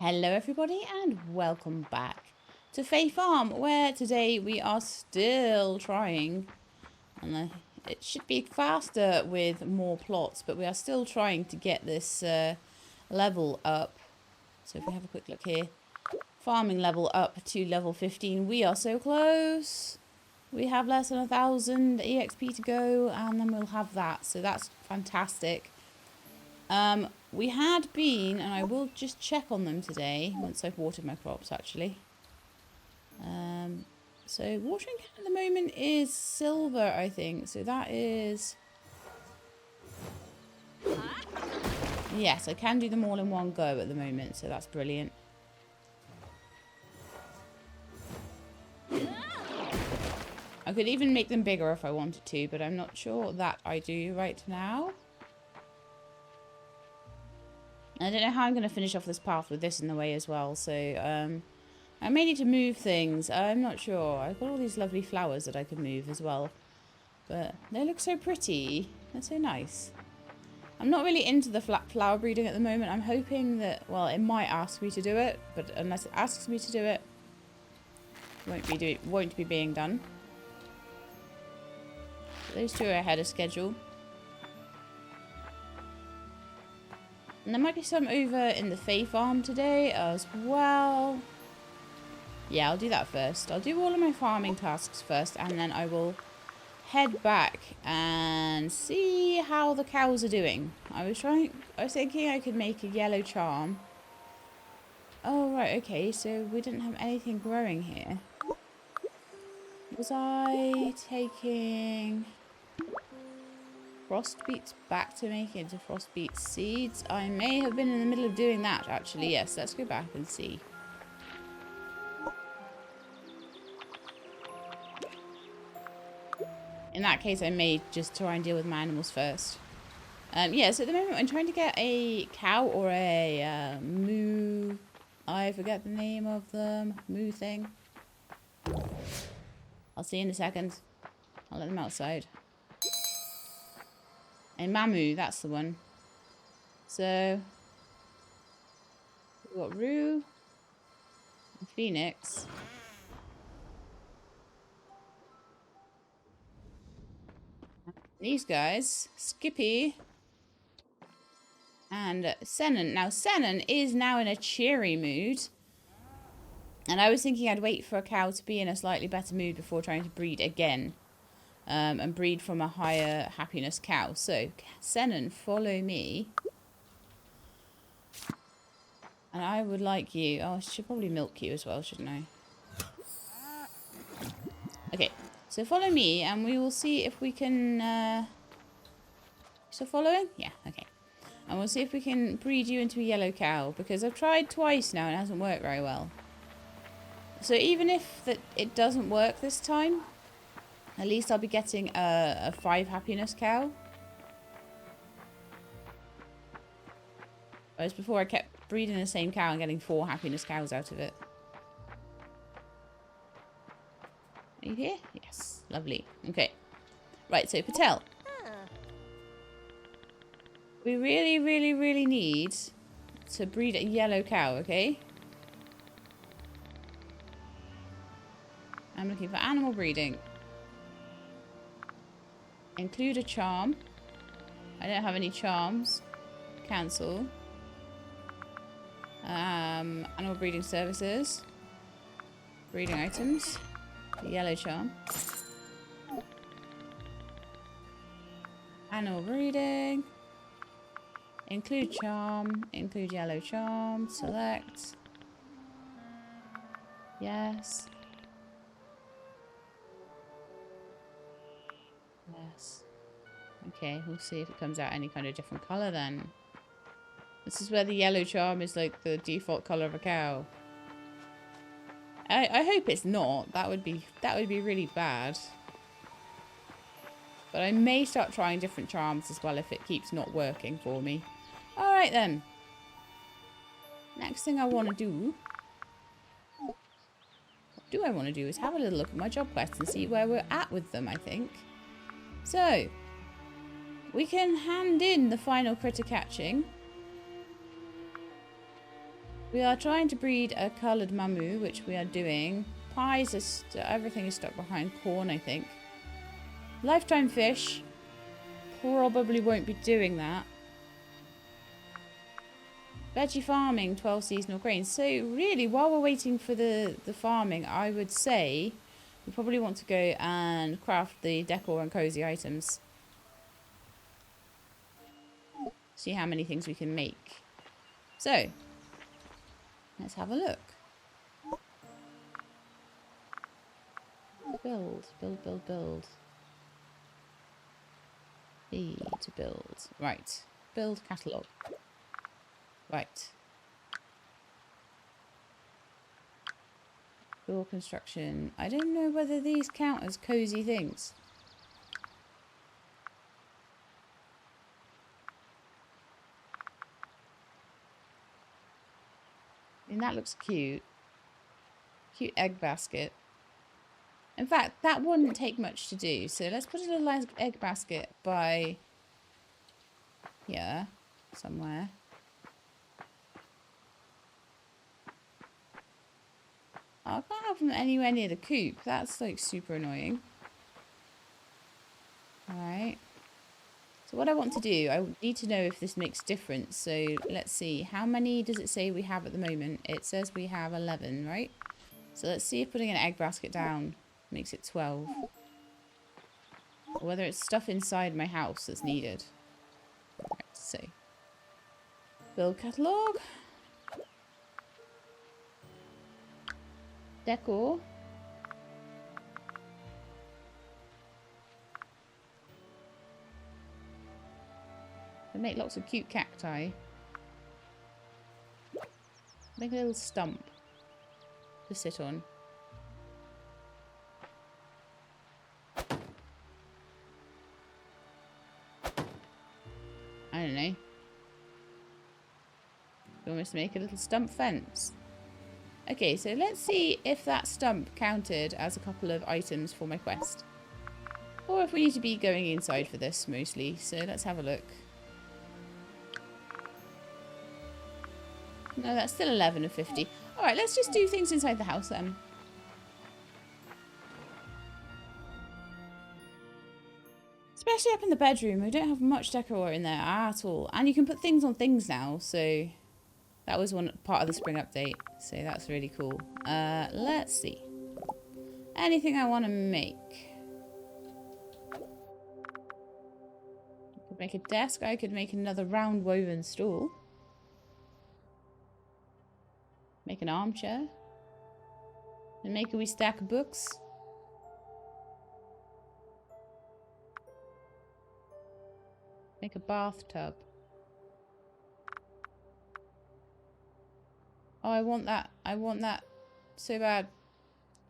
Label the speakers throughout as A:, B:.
A: Hello everybody and welcome back to Fae Farm, where today we are still trying, and it should be faster with more plots, but we are still trying to get this level up. So if we have a quick look here, farming level up to level 15. We are so close. We have less than 1,000 EXP to go, and then we'll have that, so that's fantastic. We had been, and I will just check on them today, once I've watered my crops actually. So watering at the moment is silver, I think, so that is... Yes, I can do them all in one go at the moment, so that's brilliant. I could even make them bigger if I wanted to, but I'm not sure that I do right now. I don't know how I'm going to finish off this path with this in the way as well, so I may need to move things. I'm not sure. I've got all these lovely flowers that I can move as well, but they look so pretty. They're so nice. I'm not really into the flower breeding at the moment. I'm hoping that, well, it might ask me to do it, but unless it asks me to do it, won't be being done. Those two are ahead of schedule. And there might be some over in the Fae Farm today as well. Yeah, I'll do that first. I'll do all of my farming tasks first, and then I will head back and see how the cows are doing. I was thinking I could make a yellow charm. Oh, right, okay, so we didn't have anything growing here. Was I taking frost beets back to make it into frost beet seeds? I may have been in the middle of doing that, actually. Yes, let's go back and see. In that case, I may just try and deal with my animals first. Yeah, so at the moment, I'm trying to get a cow or a moo. I forget the name of the moo thing. I'll see you in a second. I'll let them outside. A Mamu, that's the one. So, we've got Roo and Pheonix. These guys, Skippy and Senon. Now, Senon is now in a cheery mood. And I was thinking I'd wait for a cow to be in a slightly better mood before trying to breed again. And breed from a higher happiness cow. So, Senon, follow me. And I would like you... Oh, I should probably milk you as well, shouldn't I? Okay, so follow me and we will see if we can... Still following? Yeah, okay. And we'll see if we can breed you into a yellow cow. Because I've tried twice now and it hasn't worked very well. So even if it doesn't work this time... At least I'll be getting a 5 happiness cow. Whereas before I kept breeding the same cow and getting 4 happiness cows out of it. Are you here? Yes. Lovely. Okay. Right, so Patel. We really, really, really need to breed a yellow cow, okay? I'm looking for animal breeding. Include a charm. I don't have any charms. Cancel. Animal breeding services. Breeding items. The yellow charm. Animal breeding. Include charm. Include yellow charm. Select. Yes. Yes. Okay, we'll see if it comes out any kind of different colour then. This is where the yellow charm is like the default colour of a cow. I hope it's not. That would be really bad. But I may start trying different charms as well if it keeps not working for me. Alright then. Next thing I want to do... What do I want to do is have a little look at my job quests and see where we're at with them, I think. So, we can hand in the final critter catching. We are trying to breed a coloured Mammoo, which we are doing. Pies, everything is stuck behind corn, I think. Lifetime fish. Probably won't be doing that. Veggie farming, 12 seasonal grains. So really, while we're waiting for the farming, I would say we probably want to go and craft the decor and cozy items. See how many things we can make. So, let's have a look. Build, build, build, build. E to build. Right. Build catalogue. Right. Door construction. I don't know whether these count as cozy things. I mean, that looks cute. Cute egg basket. In fact, that wouldn't take much to do. So let's put a little egg basket by here somewhere. Oh, I can't have them anywhere near the coop. That's like super annoying. Alright. So what I want to do, I need to know if this makes difference. So let's see. How many does it say we have at the moment? It says we have 11, right? So let's see if putting an egg basket down makes it 12. Or whether it's stuff inside my house that's needed. Right, so build catalogue. Decor. I make lots of cute cacti. Make a little stump to sit on. I don't know. Almost make a little stump fence. Okay, so let's see if that stump counted as a couple of items for my quest. Or if we need to be going inside for this mostly. So let's have a look. No, that's still 11 of 50. Alright, let's just do things inside the house then. Especially up in the bedroom. We don't have much decor in there at all. And you can put things on things now, so that was one part of the spring update. So that's really cool. Let's see. Anything I want to make. I could make a desk. I could make another round woven stool. Make an armchair. And make a wee stack of books. Make a bathtub. Oh, I want that. I want that so bad.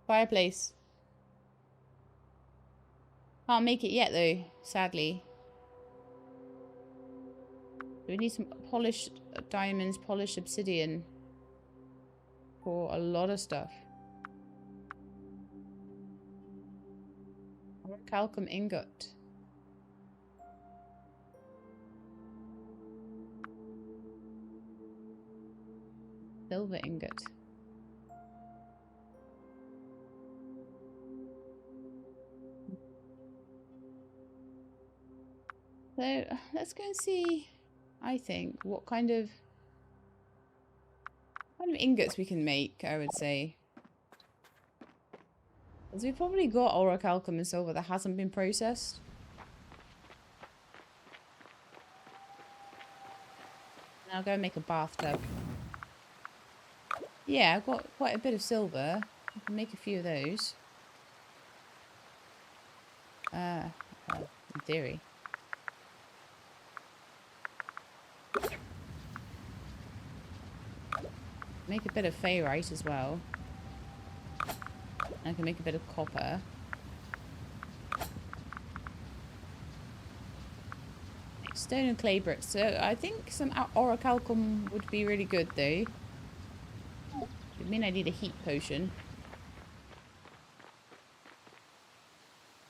A: Fireplace. Can't make it yet though, sadly. We need some polished diamonds, polished obsidian for a lot of stuff. Calcum ingot. Silver ingot. So let's go and see, I think, what kind of ingots we can make, I would say. Because we've probably got orichalcum and silver that hasn't been processed. Now I'll go and make a bathtub. Yeah, I've got quite a bit of silver. I can make a few of those. In theory. Make a bit of Faerite as well. I can make a bit of copper. Stone and clay bricks. So I think some orichalcum would be really good though. I mean I need a heat potion.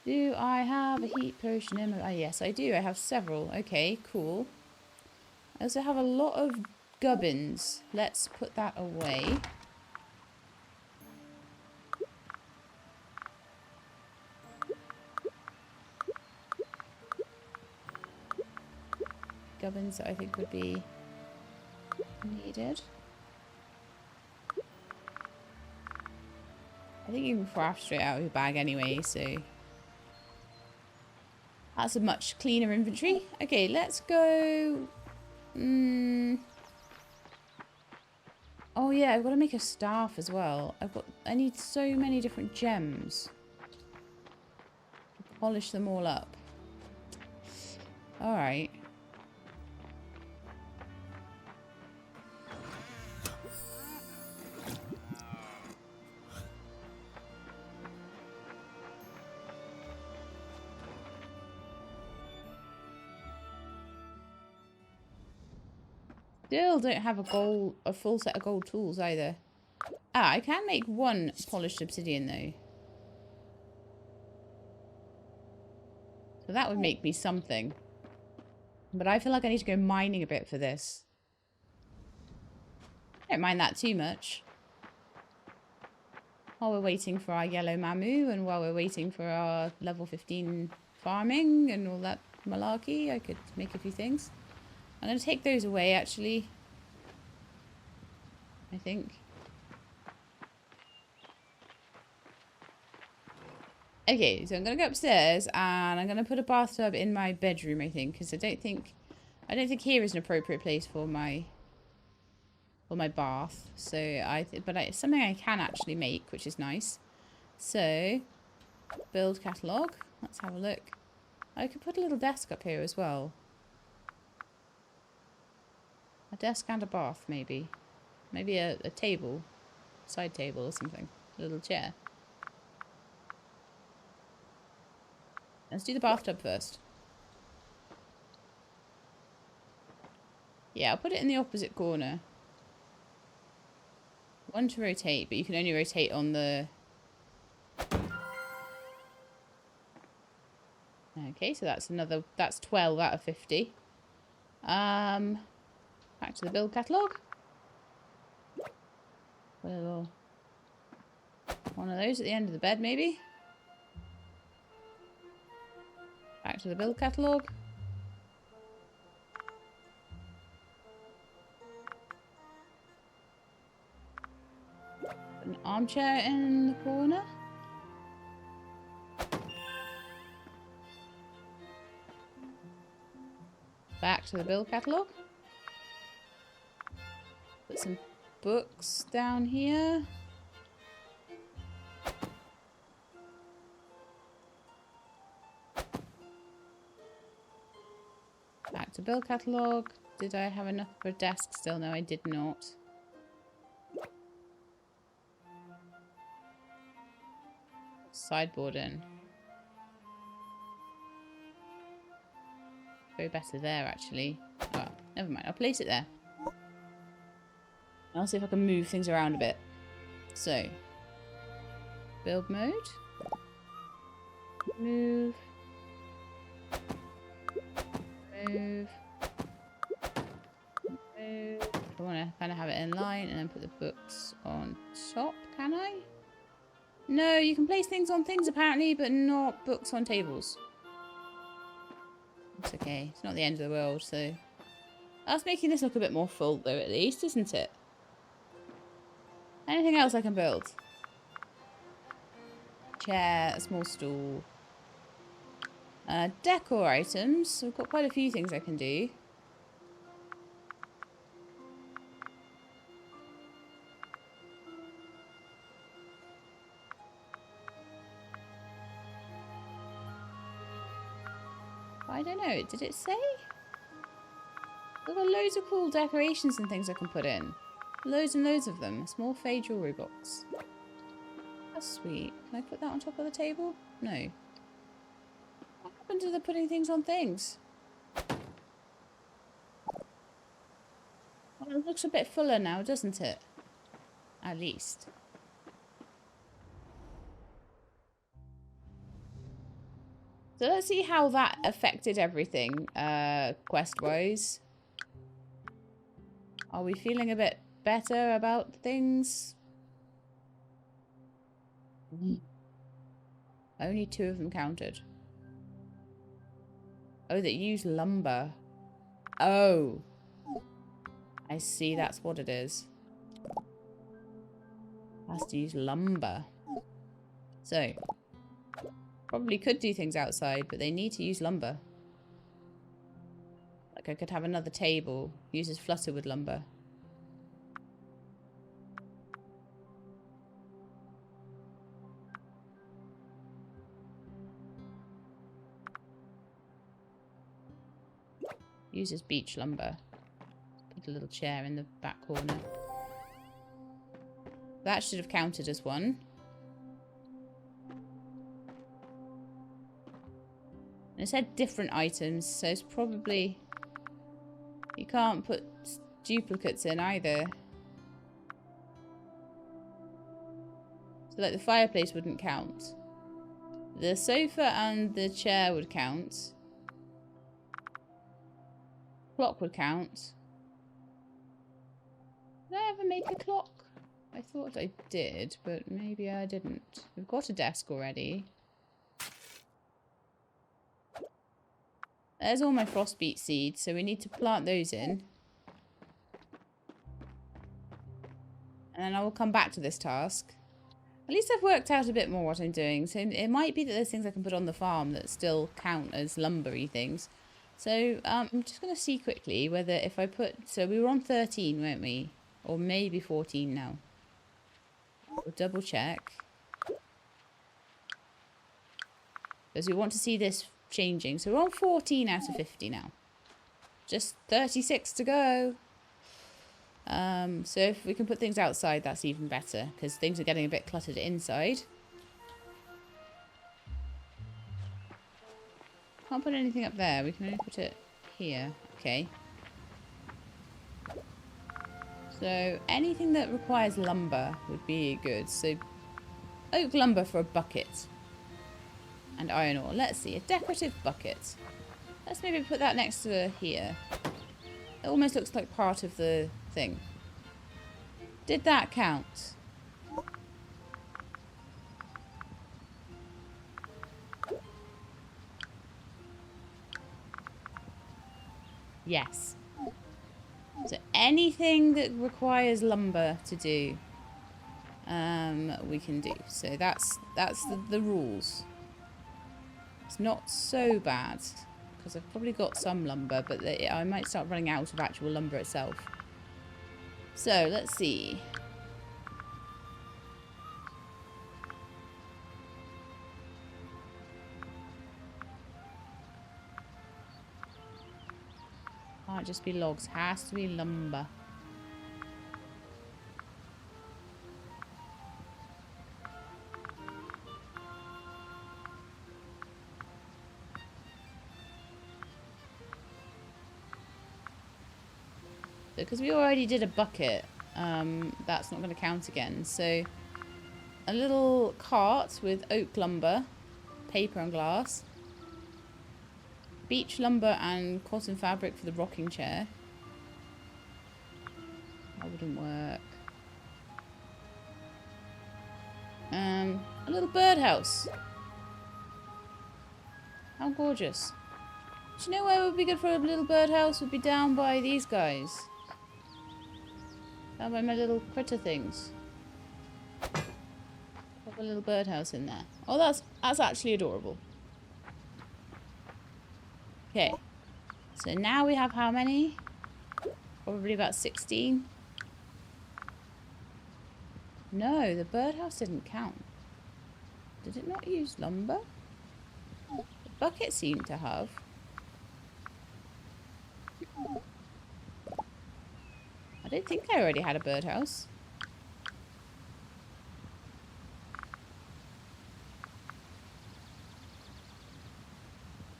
A: Do I have a heat potion in my... Oh yes, I do. I have several. Okay, cool. I also have a lot of gubbins. Let's put that away. Gubbins that I think would be needed. I think you can craft straight out of your bag anyway, so that's a much cleaner inventory. Okay, let's go. Oh yeah, I've got to make a staff as well. I need so many different gems to polish them all up. All right. Still don't have a full set of gold tools either. Ah, I can make one polished obsidian though. So that would make me something. But I feel like I need to go mining a bit for this. I don't mind that too much. While we're waiting for our yellow Mamu and while we're waiting for our level 15 farming and all that malarkey, I could make a few things. I'm going to take those away, actually. I think. Okay, so I'm going to go upstairs and I'm going to put a bathtub in my bedroom, I think. Because I don't think here is an appropriate place for my bath. So but it's something I can actually make, which is nice. So, build catalogue. Let's have a look. I could put a little desk up here as well. A desk and a bath, maybe. Maybe a table. Side table or something. A little chair. Let's do the bathtub first. Yeah, I'll put it in the opposite corner. One to rotate, but you can only rotate on the... Okay, so that's 12 out of 50. Back to the build catalogue. Put a little one of those at the end of the bed, maybe. Back to the build catalogue. An armchair in the corner. Back to the build catalogue. Put some books down here. Back to build catalogue. Did I have enough for a desk still? No, I did not. Sideboard in. Go better there, actually. Oh, never mind. I'll place it there. I'll see if I can move things around a bit. So, build mode. Move. Move. Move. I want to kind of have it in line and then put the books on top, can I? No, you can place things on things apparently, but not books on tables. It's okay. It's not the end of the world, so... That's making this look a bit more full, though, at least, isn't it? Anything else I can build? Chair, a small stool. Decor items. So we've got quite a few things I can do. I don't know. Did it say? There are loads of cool decorations and things I can put in. Loads and loads of them. A small Fae jewelry box. That's sweet. Can I put that on top of the table? No. What happened to the putting things on things? Well, it looks a bit fuller now, doesn't it? At least. So let's see how that affected everything, quest-wise. Are we feeling a bit better about things? Only 2 of them counted. Oh, that use lumber. Oh. I see, that's what it is. Has to use lumber. So, probably could do things outside, but they need to use lumber. Like I could have another table, uses flutter with lumber. Uses beech lumber. Put a little chair in the back corner. That should have counted as 1. And it said different items, so it's probably... You can't put duplicates in either. So like the fireplace wouldn't count. The sofa and the chair would count. Clock would count. Did I ever make a clock? I thought I did, but maybe I didn't. We've got a desk already. There's all my frostbeet seeds, so we need to plant those in. And then I will come back to this task. At least I've worked out a bit more what I'm doing. So it might be that there's things I can put on the farm that still count as lumbery things. So I'm just going to see quickly whether if I put... So we were on 13, weren't we? Or maybe 14 now. We'll double check. Because we want to see this changing. So we're on 14 out of 50 now. Just 36 to go. So if we can put things outside, that's even better. Because things are getting a bit cluttered inside. Can't put anything up there. We can only put it here. Okay. So anything that requires lumber would be good. So oak lumber for a bucket. And iron ore. Let's see. A decorative bucket. Let's maybe put that next to here. It almost looks like part of the thing. Did that count? Yes. So anything that requires lumber to do, we can do. So that's the rules. It's not so bad because I've probably got some lumber, but I might start running out of actual lumber itself. So let's see. Can't just be logs, has to be lumber. Because we already did a bucket, that's not going to count again. So a little cart with oak lumber, paper and glass, beech lumber and cotton fabric for the rocking chair. That wouldn't work. A little birdhouse. How gorgeous. Do you know where would be good for a little birdhouse? Would be down by these guys. Down by my little critter things. Pop a little birdhouse in there. Oh, that's actually adorable. Okay. So now we have how many? Probably about 16. No, the birdhouse didn't count. Did it not use lumber? The bucket seemed to have. I don't think I already had a birdhouse.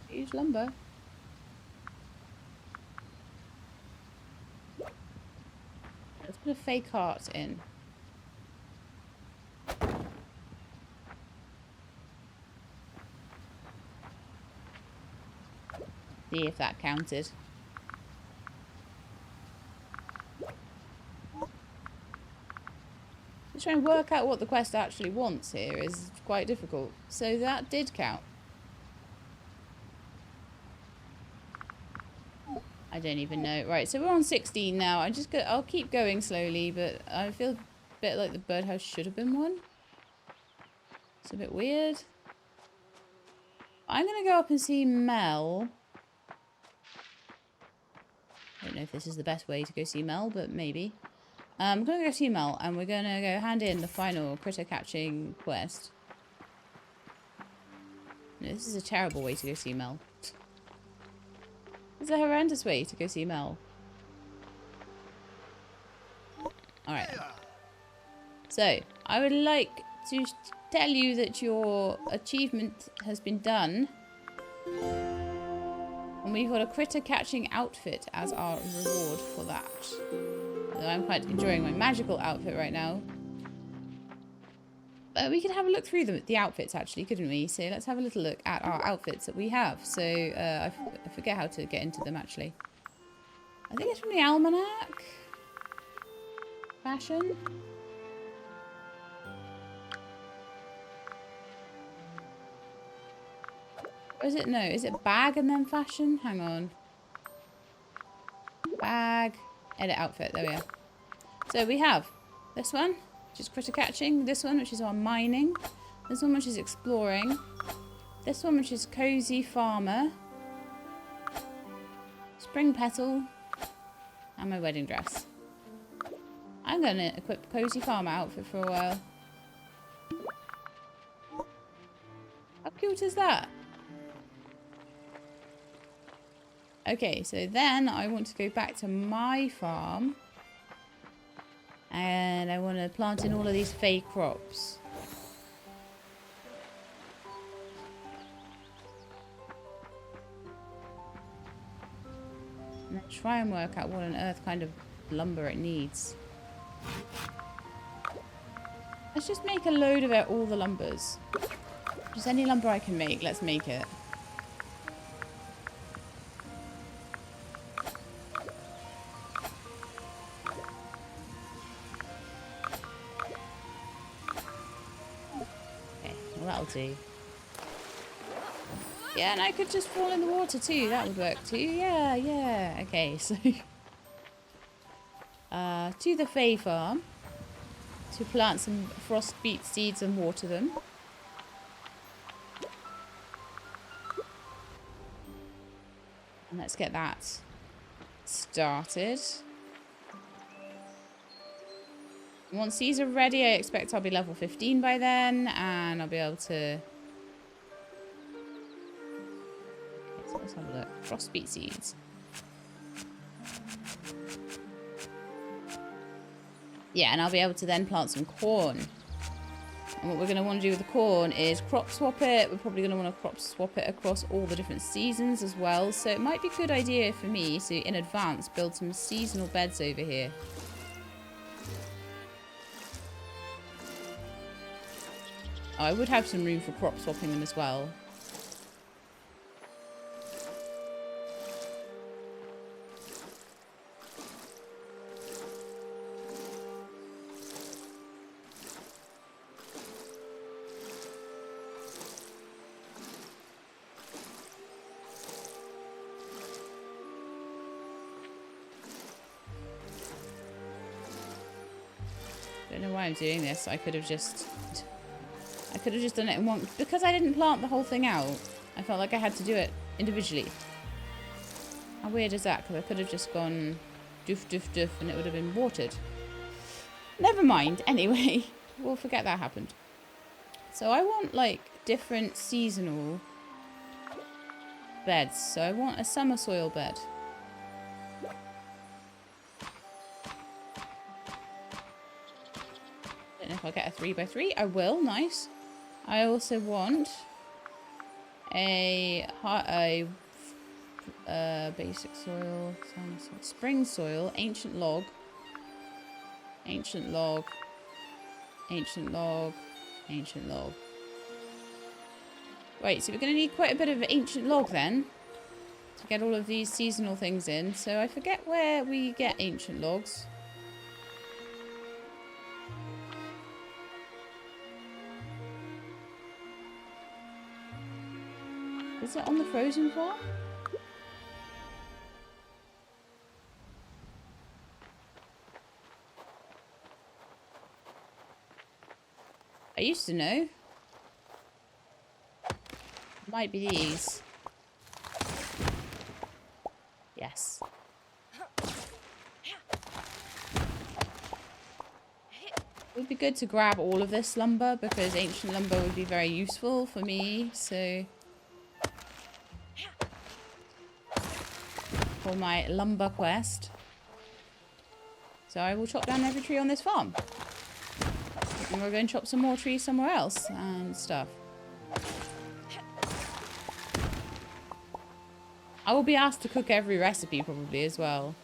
A: Use lumber. Let's put a Fae cart in. See if that counted. Just trying to work out what the quest actually wants here is quite difficult. So that did count. I don't even know. Right, so we're on 16 now. I'll keep going slowly, but I feel a bit like the birdhouse should have been one. It's a bit weird. I'm going to go up and see Mel. I don't know if this is the best way to go see Mel, but maybe. I'm going to go see Mel, and we're going to go hand in the final critter catching quest. No, this is a terrible way to go see Mel. It's a horrendous way to go see Mel. Alright. So, I would like to tell you that your achievement has been done. And we've got a critter catching outfit as our reward for that. So I'm quite enjoying my magical outfit right now. We could have a look through the outfits actually, couldn't we? So let's have a little look at our outfits that we have. So I forget how to get into them actually. I think it's from the almanac. Fashion. Or is it, no, is it bag and then fashion? Hang on. Bag, edit outfit, there we are. So we have this one, which is critter catching. This one, which is our mining. This one, which is exploring. This one, which is cozy farmer. Spring petal. And my wedding dress. I'm going to equip cozy farmer outfit for a while. How cute is that? Okay, so then I want to go back to my farm. And I want to plant in all of these Fae crops. And then try and work out what on earth kind of lumber it needs. Let's just make a load of it, all the lumbers. Just any lumber I can make, let's make it. That'll do. Yeah, and I could just fall in the water too. That would work too. Yeah, yeah. Okay, so to the Fae Farm to plant some frost beet seeds and water them. And let's get that started. Once these are ready, I expect I'll be level 15 by then, and I'll be able to... Okay, so let's have a look. Frost beet seeds. Yeah, and I'll be able to then plant some corn. And what we're going to want to do with the corn is crop swap it. We're probably going to want to crop swap it across all the different seasons as well. So it might be a good idea for me to, in advance, build some seasonal beds over here. Oh, I would have some room for crop swapping them as well. I don't know why I'm doing this. I could have just done it in one, because I didn't plant the whole thing out. I felt like I had to do it individually. How weird is that? Because I could have just gone doof doof doof and it would have been watered. Never mind. Anyway, we'll forget that happened. So I want like different seasonal beds. So I want a summer soil bed. I don't know if I'll get a 3x3. I will. Nice. I also want a basic soil, spring soil, ancient log, ancient log, ancient log, ancient log. Right, so we're going to need quite a bit of ancient log then to get all of these seasonal things in. So I forget where we get ancient logs. Is it on the frozen farm? I used to know. Might be these. Yes. It would be good to grab all of this lumber because ancient lumber would be very useful for me. So for my lumber quest. So I will chop down every tree on this farm. And we're going to chop some more trees somewhere else and stuff. I will be asked to cook every recipe probably as well.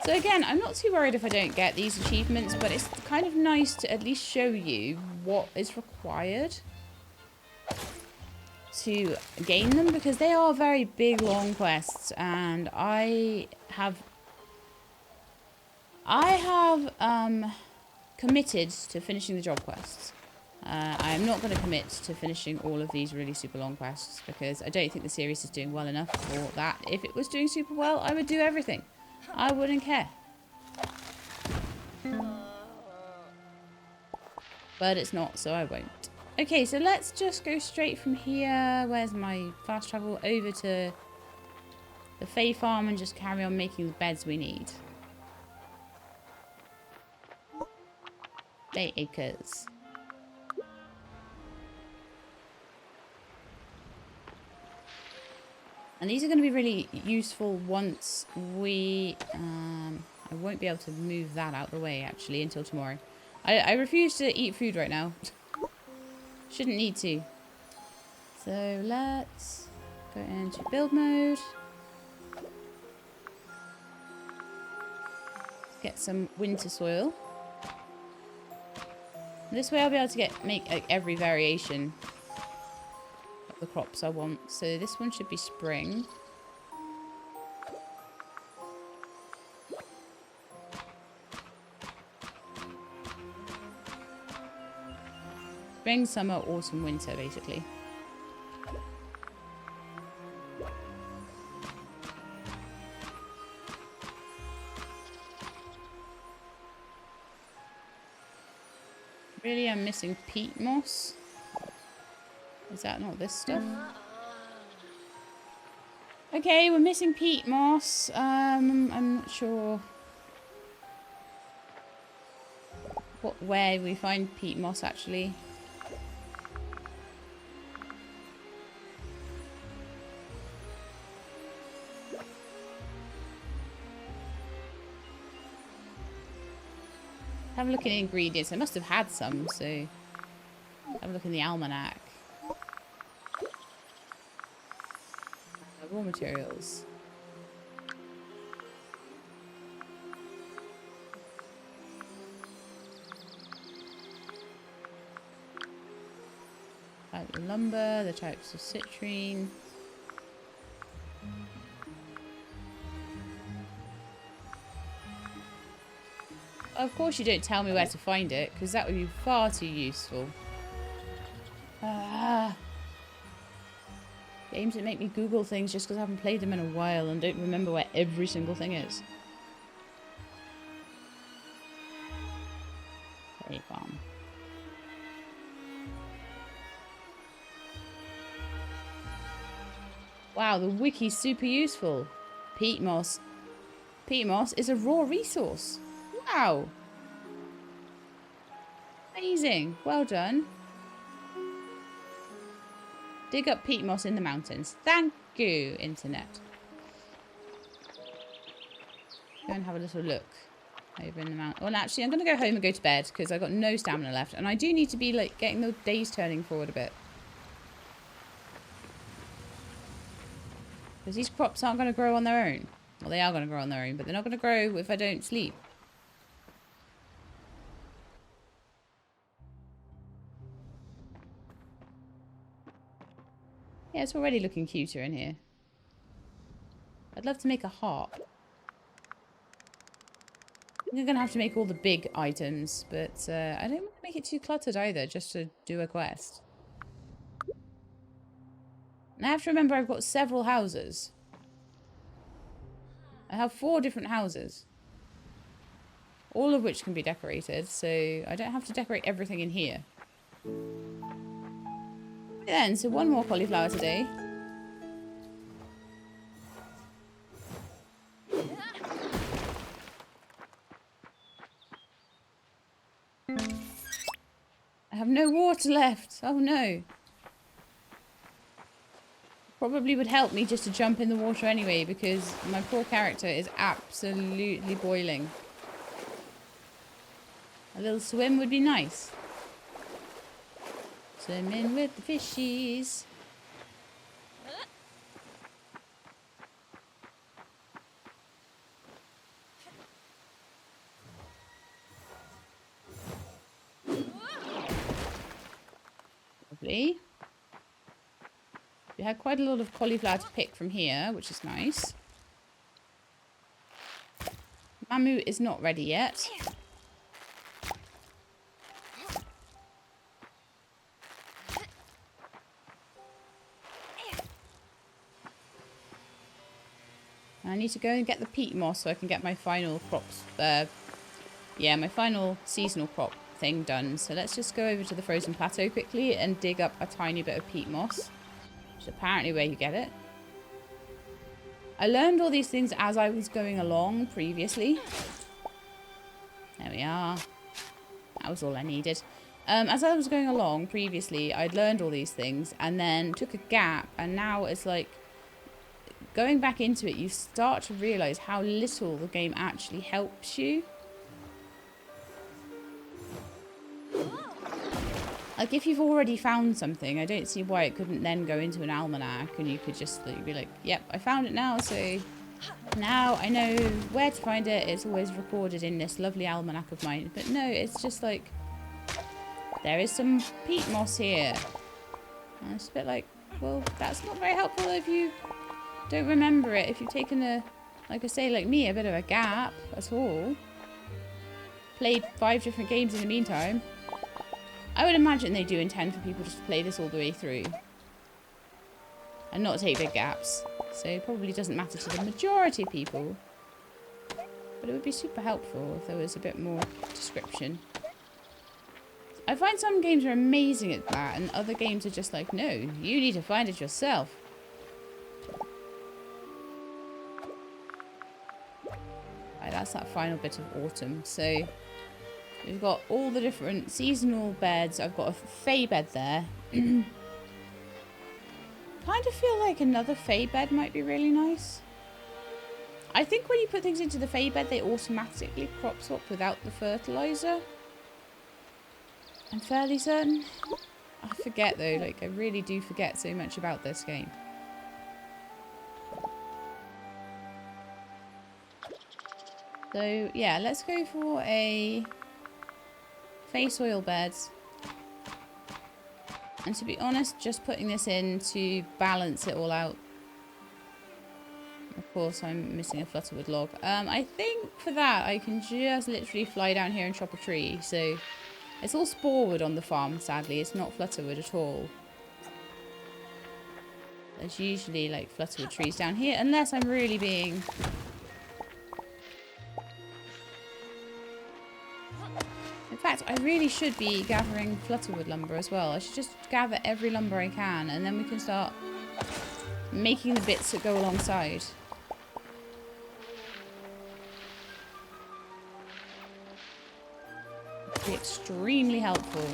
A: So again, I'm not too worried if I don't get these achievements, but it's kind of nice to at least show you what is required to gain them, because they are very big, long quests, and I have committed to finishing the job quests. I am not going to commit to finishing all of these really super long quests because I don't think the series is doing well enough for that. If it was doing super well, I would do everything. I wouldn't care. But it's not, so I won't. Okay, so let's just go straight from here. Where's my fast travel? Over to the Fae Farm and just carry on making the beds we need. Bay acres. And these are going to be really useful once we... I won't be able to move that out of the way, actually, until tomorrow. I refuse to eat food right now. Shouldn't need to. So let's go into build mode. Get some winter soil. This way I'll be able to make like, every variation of the crops I want. So this one should be spring. Spring, summer, autumn, winter, basically. Really, I'm missing peat moss. Is that not this stuff? Okay, we're missing peat moss. I'm not sure where we find peat moss actually. Have a look at the ingredients. I must have had some, so have a look in the almanac. Raw materials. Type of lumber, the types of citrine. Of course you don't tell me where to find it, because that would be far too useful. Games that make me Google things just because I haven't played them in a while and don't remember where every single thing is. Fae Farm. Wow, the wiki's super useful. Peat moss. Peat moss is a raw resource. Wow. Amazing. Well done. Dig up peat moss in the mountains. Thank you, internet. Go and have a little look over in the mountain. Well, actually, I'm going to go home and go to bed because I've got no stamina left. And I do need to be, like, getting the days turning forward a bit. Because these crops aren't going to grow on their own. Well, they are going to grow on their own, but they're not going to grow if I don't sleep. Yeah, it's already looking cuter in here. I'd love to make a heart. I'm going to have to make all the big items, but I don't want to make it too cluttered either, just to do a quest. And I have to remember I've got several houses. I have 4 different houses. All of which can be decorated, so I don't have to decorate everything in here. Then, so 1 more cauliflower today. I have no water left. Oh no. Probably would help me just to jump in the water anyway, because my poor character is absolutely boiling. A little swim would be nice. Swimming with the fishies. Lovely. We had quite a lot of cauliflower to pick from here, which is nice. Mamu is not ready yet. I need to go and get the peat moss so I can get my final crops. My final seasonal crop thing done. So let's just go over to the frozen plateau quickly and dig up a tiny bit of peat moss. Which is apparently where you get it. I learned all these things as I was going along previously. There we are. That was all I needed. As I was going along previously, I'd learned all these things and then took a gap, and now it's like going back into it, you start to realise how little the game actually helps you. Like, if you've already found something, I don't see why it couldn't then go into an almanac and you could just like, be like, yep, I found it now, so now I know where to find it. It's always recorded in this lovely almanac of mine. But no, it's just like, there is some peat moss here. And it's a bit like, well, that's not very helpful if you don't remember it. If you've taken a, like I say, like me, a bit of a gap at all. Played 5 different games in the meantime. I would imagine they do intend for people just to play this all the way through. And not take big gaps. So it probably doesn't matter to the majority of people. But it would be super helpful if there was a bit more description. I find some games are amazing at that, and other games are just like, no, you need to find it yourself. Right, that's that final bit of autumn. So we've got all the different seasonal beds. I've got a Fae bed there. Kind of feel like another Fae bed might be really nice. I think when you put things into the Fae bed, they automatically crop swap without the fertilizer. I'm fairly certain. I forget though, like I really do forget so much about this game. So yeah, let's go for a Fae soil bed. And to be honest, just putting this in to balance it all out. Of course, I'm missing a flutterwood log. I think for that, I can just literally fly down here and chop a tree. So it's all sporewood on the farm, sadly. It's not flutterwood at all. There's usually like flutterwood trees down here, unless I'm really being... In fact, I really should be gathering flutterwood lumber as well. I should just gather every lumber I can, and then we can start making the bits that go alongside. Be extremely helpful.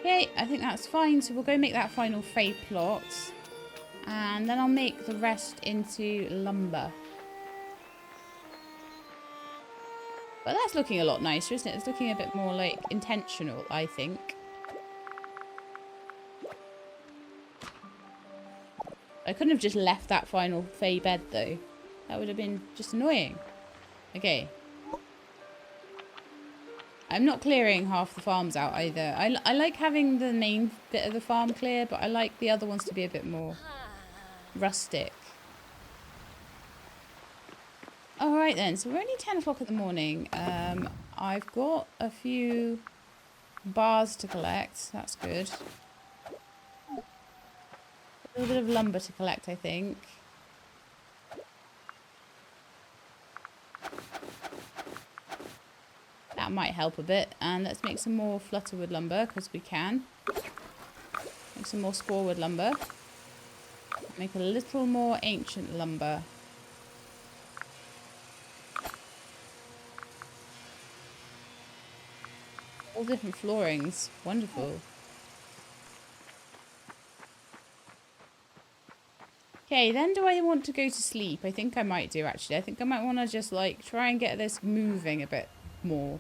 A: Okay, I think that's fine. So we'll go make that final Fae plot. And then I'll make the rest into lumber. But that's looking a lot nicer, isn't it? It's looking a bit more, like, intentional, I think. I couldn't have just left that final Fae bed, though. That would have been just annoying. Okay. I'm not clearing half the farms out either. I like having the main bit of the farm clear, but I like the other ones to be a bit more rustic. Alright then, so we're only 10 o'clock in the morning. I've got a few bars to collect. That's good. A little bit of lumber to collect, I think. That might help a bit. And let's make some more flutterwood lumber, because we can. Make some more sporewood lumber. Make a little more ancient lumber. All different floorings. Wonderful. Okay, then do I want to go to sleep? I think I might do, actually. I think I might want to just, like, try and get this moving a bit more.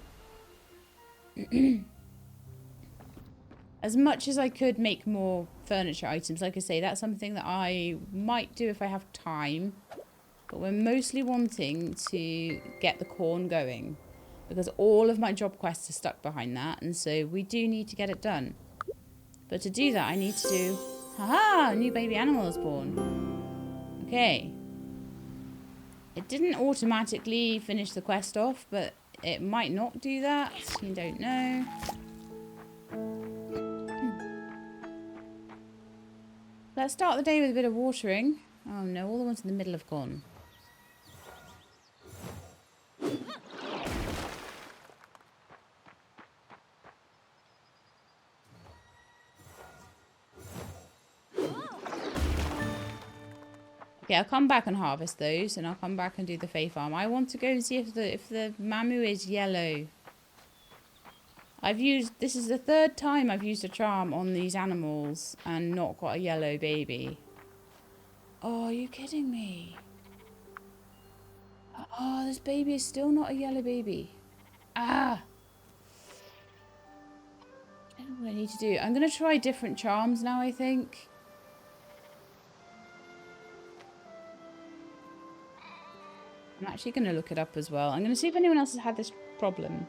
A: As much as I could make more furniture items, like I say, that's something that I might do if I have time. But we're mostly wanting to get the corn going, because all of my job quests are stuck behind that, and so we do need to get it done. But to do that, I need to do... Haha! A new baby animal is born. Okay. It didn't automatically finish the quest off, but it might not do that. You don't know. Let's start the day with a bit of watering. Oh no, all the ones in the middle have gone. Okay, I'll come back and harvest those, and I'll come back and do the Fae Farm. I want to go and see if the Mammoo is yellow. This is the third time I've used a charm on these animals and not got a yellow baby. Oh, are you kidding me? Oh, this baby is still not a yellow baby. Ah! I don't know what I need to do. I'm going to try different charms now, I think. I'm actually going to look it up as well. I'm going to see if anyone else has had this problem.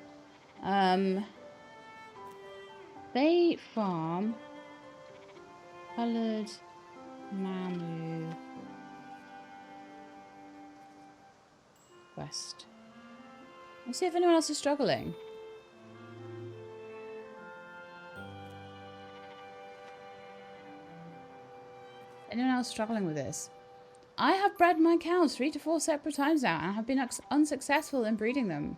A: Fae Farm. Coloured Mammoo. Quest. Let's see if anyone else is struggling. Anyone else struggling with this? I have bred my cows 3 to 4 separate times now and have been unsuccessful in breeding them.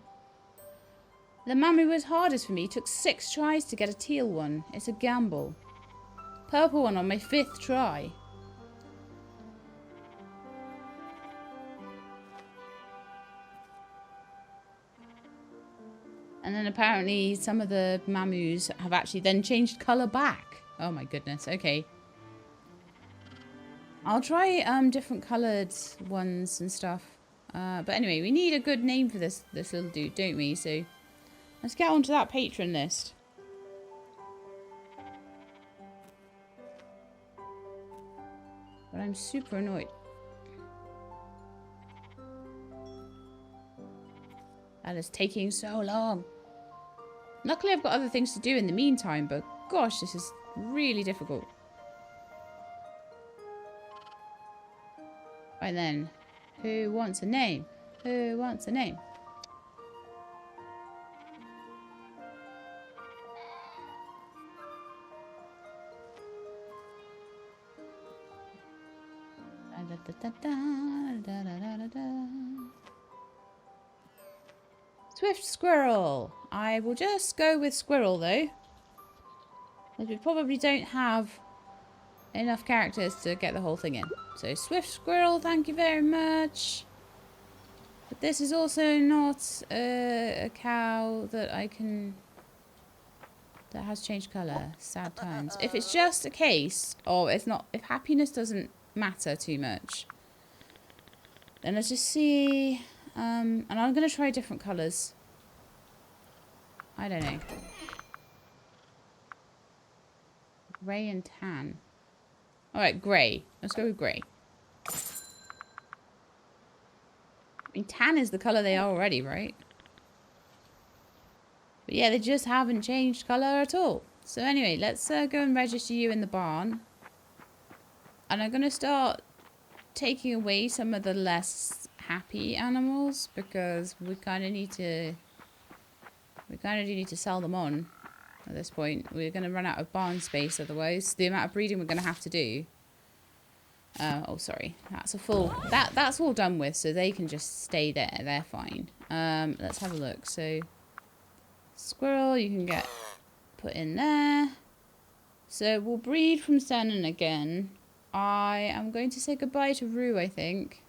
A: The Mammoo was hardest for me. Took 6 tries to get a teal one. It's a gamble. Purple one on my 5th try. And then apparently some of the Mammoos have actually then changed colour back. Oh my goodness, okay. I'll try different coloured ones and stuff. But anyway, we need a good name for this little dude, don't we? So let's get onto that patron list. But I'm super annoyed. That is taking so long. Luckily I've got other things to do in the meantime, but gosh, this is really difficult. Right then, who wants a name? Who wants a name? Swift Squirrel. I will just go with Squirrel though. Because we probably don't have enough characters to get the whole thing in. So Swift Squirrel, thank you very much. But this is also not a cow that I can... that has changed colour. Sad times. If it's just a case of it's not... if happiness doesn't matter too much, then let's just see... and I'm going to try different colours. I don't know. Grey and tan. Alright, grey. Let's go with grey. I mean, tan is the colour they are already, right? But yeah, they just haven't changed colour at all. So anyway, let's go and register you in the barn. And I'm going to start taking away some of the less happy animals because we kind of need to... We kind of do need to sell them on at this point. We're going to run out of barn space otherwise. The amount of breeding we're going to have to do. Oh, sorry. That's a full... That's all done with, so they can just stay there. They're fine. Let's have a look. So, squirrel, you can get put in there. So, we'll breed from Senon again. I am going to say goodbye to Rue, I think.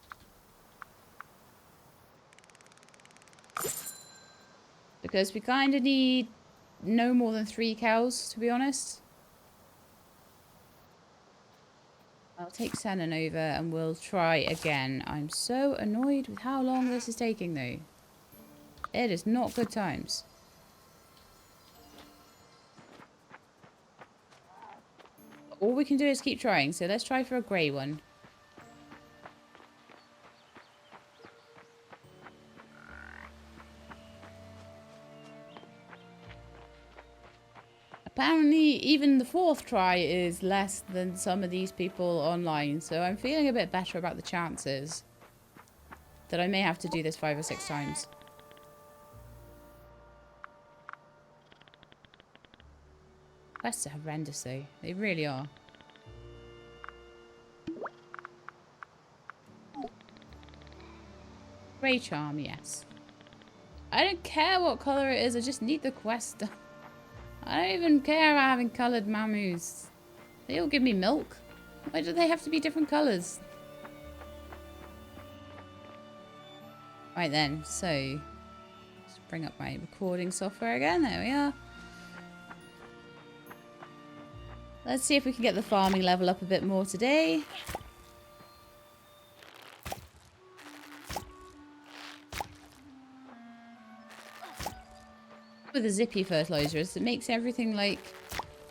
A: Because we kind of need no more than 3 cows, to be honest. I'll take Senon over and we'll try again. I'm so annoyed with how long this is taking, though. It is not good times. All we can do is keep trying, so let's try for a grey one. Apparently, even the 4th try is less than some of these people online, so I'm feeling a bit better about the chances that I may have to do this 5 or 6 times. Quests are horrendous, though. They really are. Grey charm, yes. I don't care what colour it is, I just need the quest done. I don't even care about having coloured Mammoos. They all give me milk. Why do they have to be different colours? Right then, so... Let's bring up my recording software again. There we are. Let's see if we can get the farming level up a bit more today. With the zippy fertilizers, it makes everything like...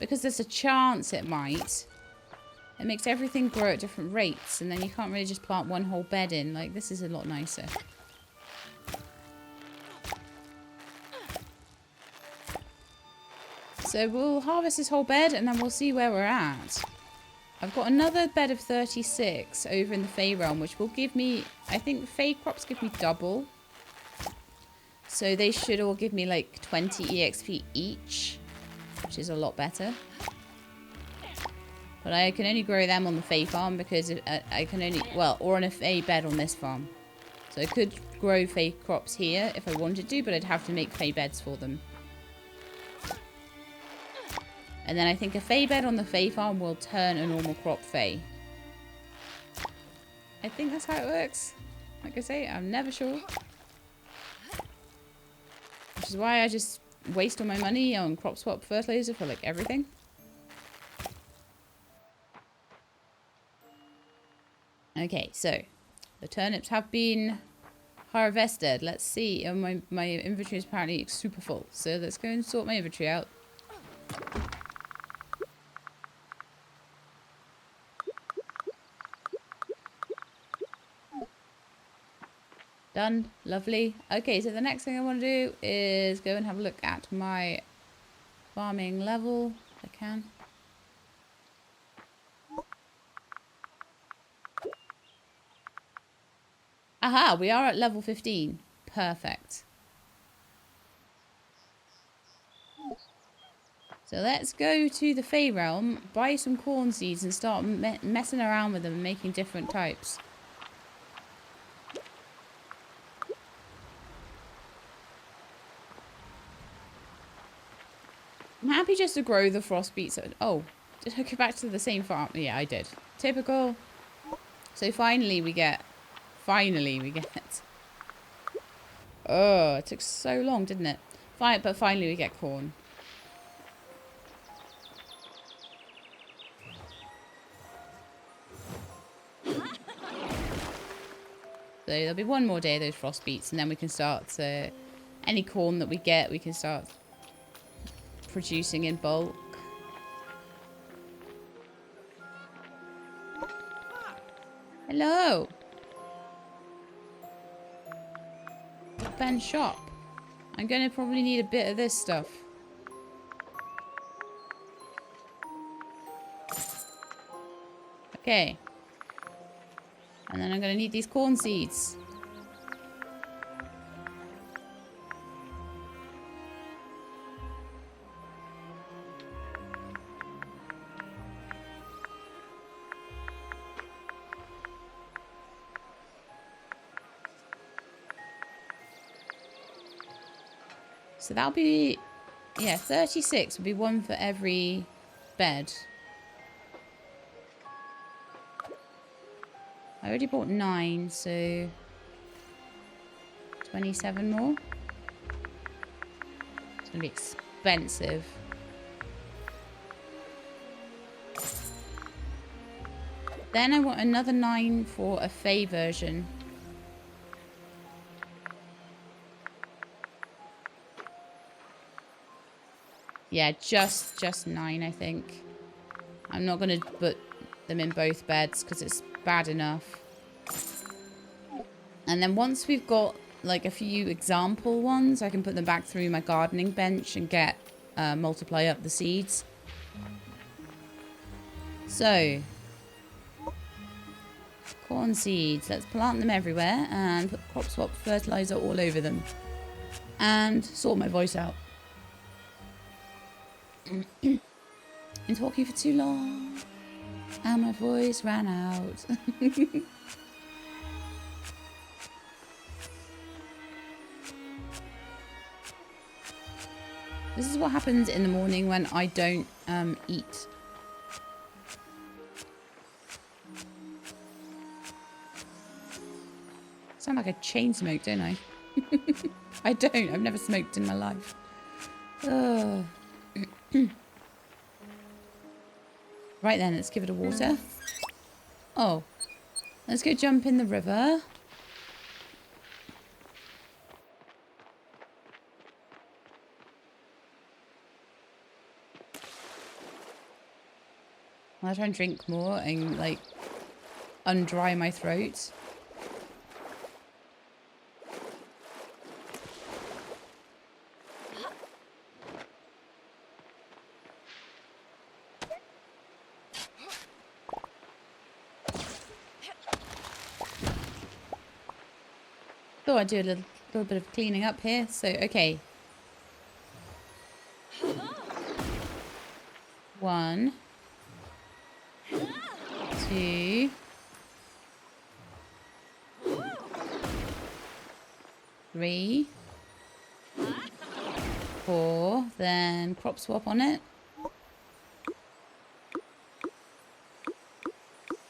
A: Because there's a chance it might... It makes everything grow at different rates, and then you can't really just plant one whole bed in. Like, this is a lot nicer. So we'll harvest this whole bed, and then we'll see where we're at. I've got another bed of 36 over in the Fae realm, which will give me... I think Fae crops give me double. So they should all give me like 20 EXP each, which is a lot better. But I can only grow them on the Fae farm because I can only... Well, or on a Fae bed on this farm. So I could grow Fae crops here if I wanted to, but I'd have to make Fae beds for them. And then I think a Fae bed on the Fae farm will turn a normal crop Fae. I think that's how it works. Like I say, I'm never sure. Which is why I just waste all my money on crop swap fertilizer for like everything. Okay, so the turnips have been harvested. Let's see. My inventory is apparently super full. So let's go and sort my inventory out. Done. Lovely. Okay, so the next thing I want to do is go and have a look at my farming level, if I can. Aha, we are at level 15. Perfect. So let's go to the Fae realm, buy some corn seeds and start messing around with them and making different types. I'm happy just to grow the frost beets. Oh, did I go back to the same farm? Yeah, I did. Typical. So finally we get... Oh, it took so long, didn't it? But finally we get corn. So there'll be one more day of those frost beets, and then we can start any corn that we get, we can start producing in bulk. Hello. Ben shop. I'm going to probably need a bit of this stuff. Okay. And then I'm going to need these corn seeds. So that'll be, yeah, 36 would be one for every bed. I already bought 9, so 27 more. It's going to be expensive. Then I want another 9 for a Fae version. Yeah, just 9, I think. I'm not going to put them in both beds because it's bad enough. And then once we've got like a few example ones, I can put them back through my gardening bench and get multiply up the seeds. So, corn seeds. Let's plant them everywhere and put crop swap fertilizer all over them. And sort my voice out. Been talking for too long and my voice ran out. This is what happens in the morning when I don't eat. Sound like a chain smoke, don't I? I don't. I've never smoked in my life. Right then, let's give it a water. Oh, let's go jump in the river. I'll try and drink more and like undry my throat. Thought I'd do a little bit of cleaning up here. So, okay. 1, 2, 3, 4. Then crop swap on it.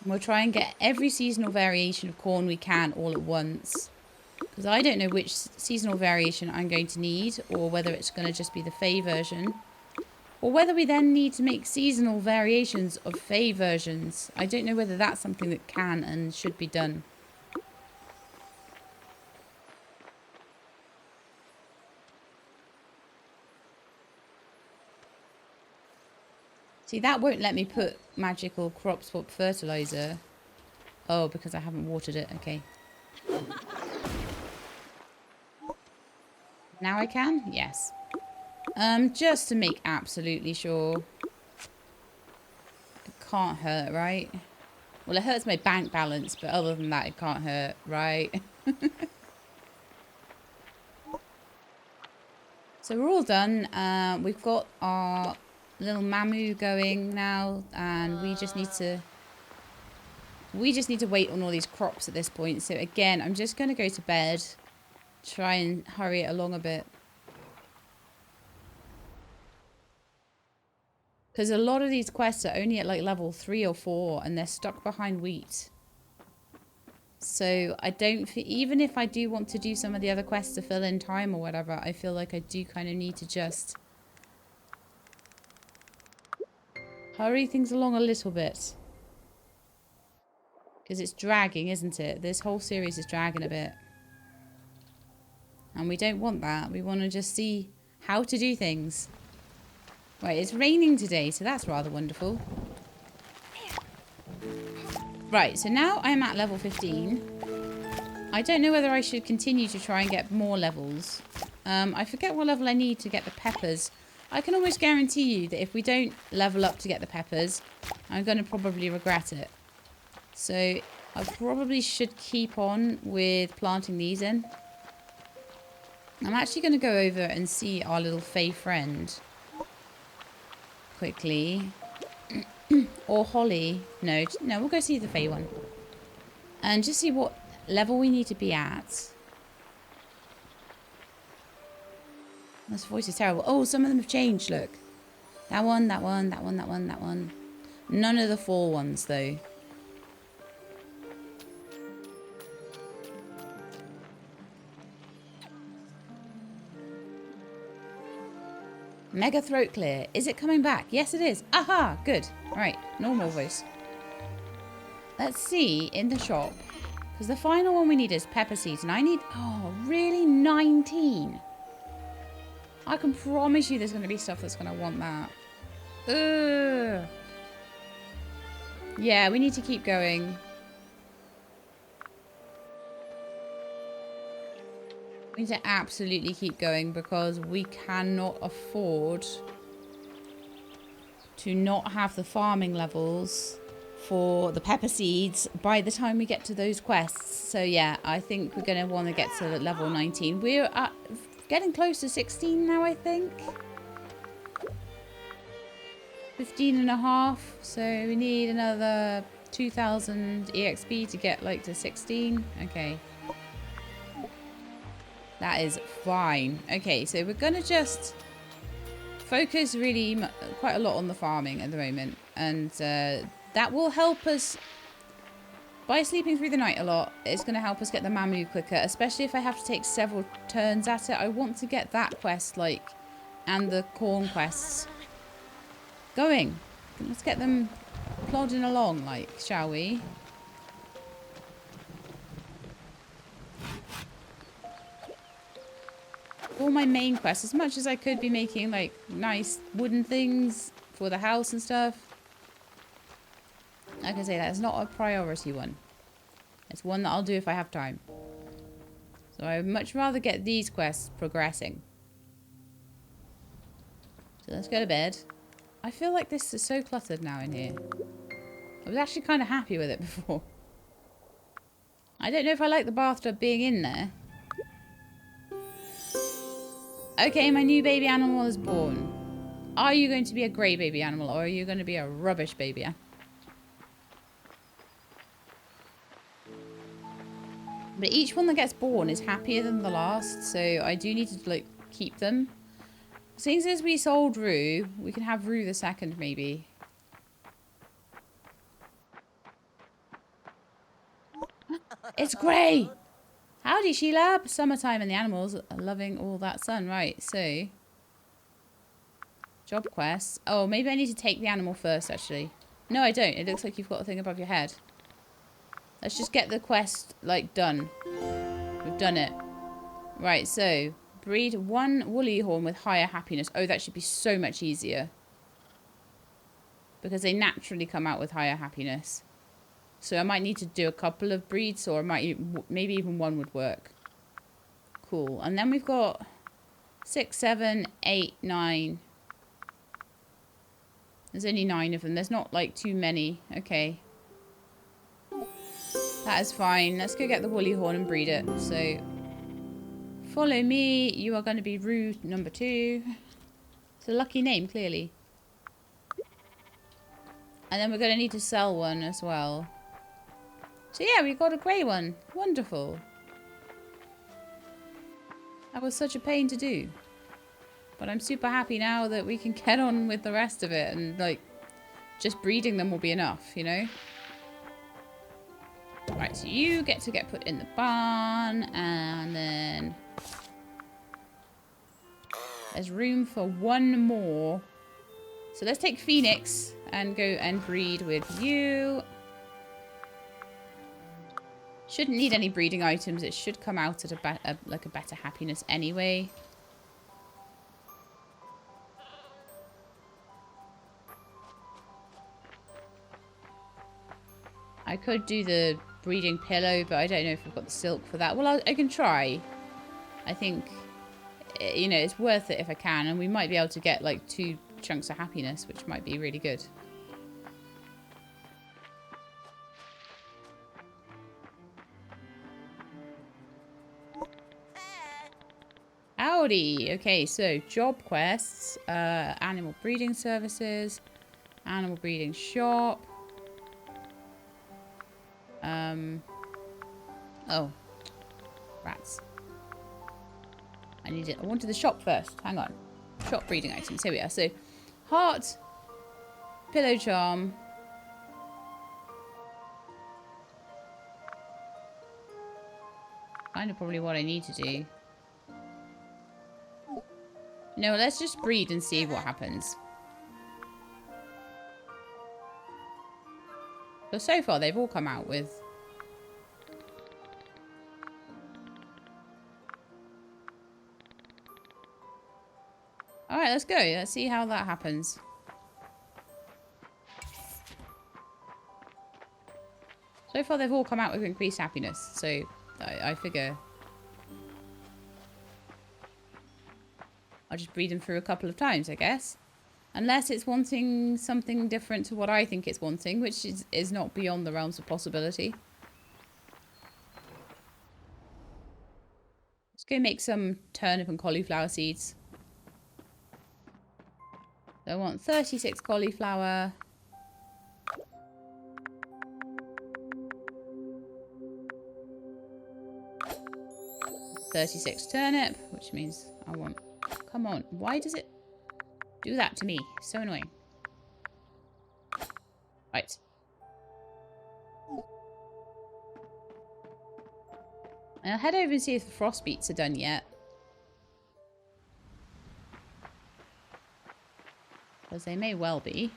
A: We'll try and get every seasonal variation of corn we can all at once. Because I don't know which seasonal variation I'm going to need, or whether it's going to just be the Fae version, or whether we then need to make seasonal variations of Fae versions. I don't know whether that's something that can and should be done. See, that won't let me put magical crop swap fertilizer. Oh, because I haven't watered it. Okay. Now I can? Yes. Just to make absolutely sure. It can't hurt, right? Well, it hurts my bank balance, but other than that, it can't hurt, right? So we're all done. We've got our little Mammoo going now, and we just need to wait on all these crops at this point. So again, I'm just going to go to bed. Try and hurry it along a bit. Because a lot of these quests are only at like level 3 or 4 and they're stuck behind wheat. So I don't feel, even if I do want to do some of the other quests to fill in time or whatever, I feel like I do kind of need to just hurry things along a little bit. Because it's dragging, isn't it? This whole series is dragging a bit. And we don't want that. We want to just see how to do things. Right, it's raining today, so that's rather wonderful. Right, so now I'm at level 15. I don't know whether I should continue to try and get more levels. I forget what level I need to get the peppers. I can almost guarantee you that if we don't level up to get the peppers, I'm going to probably regret it. So I probably should keep on with planting these in. I'm actually going to go over and see our little Fae friend quickly. Or Holly. No, we'll go see the Fae one. And just see what level we need to be at. This voice is terrible. Oh, some of them have changed, look. That one, that one, that one, that one, that one. None of the fall ones, though. Mega throat clear. Is it coming back? Yes, it is. Aha! Good. Right. Normal voice. Let's see in the shop. Because the final one we need is pepper seeds. And I need... Oh, really? 19? I can promise you there's going to be stuff that's going to want that. Ugh. Yeah, we need to keep going. We need to absolutely keep going because we cannot afford to not have the farming levels for the pepper seeds by the time we get to those quests. So yeah, I think we're going to want to get to level 19. We're at getting close to 16 now, I think. 15 and a half. So we need another 2,000 EXP to get like to 16. Okay. That is fine. Okay, so we're going to just focus really quite a lot on the farming at the moment. And that will help us. By sleeping through the night a lot, it's going to help us get the Mammoo quicker. Especially if I have to take several turns at it. I want to get that quest, like, and the corn quests going. Let's get them plodding along, like, shall we? All my main quests, as much as I could be making, like, nice wooden things for the house and stuff. Like I say, that's not a priority one. It's one that I'll do if I have time. So I would much rather get these quests progressing. So let's go to bed. I feel like this is so cluttered now in here. I was actually kind of happy with it before. I don't know if I like the bathtub being in there. Okay, my new baby animal is born. Are you going to be a grey baby animal or are you going to be a rubbish baby animal? But each one that gets born is happier than the last, so I do need to, like, keep them. Since as we sold Rue, we can have Rue the second, maybe. It's grey! Howdy, Sheila! Summertime and the animals are loving all that sun. Right, so... Job quests. Oh, maybe I need to take the animal first, actually. No, I don't. It looks like you've got a thing above your head. Let's just get the quest, like, done. We've done it. Right, so... Breed one woolly horn with higher happiness. Oh, that should be so much easier. Because they naturally come out with higher happiness. So I might need to do a couple of breeds, or I might maybe even one would work. Cool. And then we've got 6, 7, 8, 9. There's only 9 of them. There's not, like, too many. Okay. That is fine. Let's go get the woolly horn and breed it. So... Follow me. You are going to be Rue number 2. It's a lucky name, clearly. And then we're going to need to sell one as well. So yeah, we got a grey one. Wonderful. That was such a pain to do. But I'm super happy now that we can get on with the rest of it. And, like, just breeding them will be enough, you know? Right, so you get to get put in the barn. And then... There's room for one more. So let's take Pheonix and go and breed with you. Shouldn't need any breeding items. It should come out at a better happiness anyway. I could do the breeding pillow, but I don't know if I've got the silk for that. Well, I can try. I think you know, it's worth it if I can. And we might be able to get like 2 chunks of happiness, which might be really good. Howdy. Okay, so job quests, animal breeding services, animal breeding shop. Oh, rats. I wanted the shop first. Hang on. Shop breeding items. Here we are. So, heart, pillow charm. Kind of probably what I need to do. No, let's just breed and see what happens. But so far, they've all come out with... Alright, let's go. Let's see how that happens. So far, they've all come out with increased happiness. So, I figure... I'll just breed them through a couple of times, I guess. Unless it's wanting something different to what I think it's wanting, which is not beyond the realms of possibility. Let's go make some turnip and cauliflower seeds. So I want 36 cauliflower. 36 turnip, which means I want... Come on, why does it do that to me? So annoying. Right. I'll head over and see if the frost beets are done yet. Because they may well be.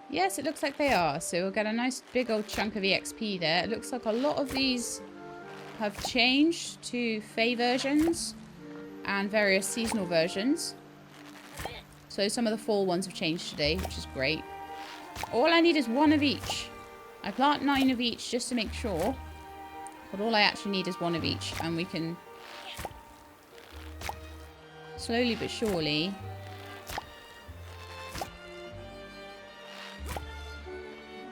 A: Yes, it looks like they are. So we'll get a nice big old chunk of EXP there. It looks like a lot of these have changed to Fae versions and various seasonal versions. So some of the fall ones have changed today, which is great. All I need is 1 of each. I plant 9 of each just to make sure. But all I actually need is 1 of each. And we can slowly but surely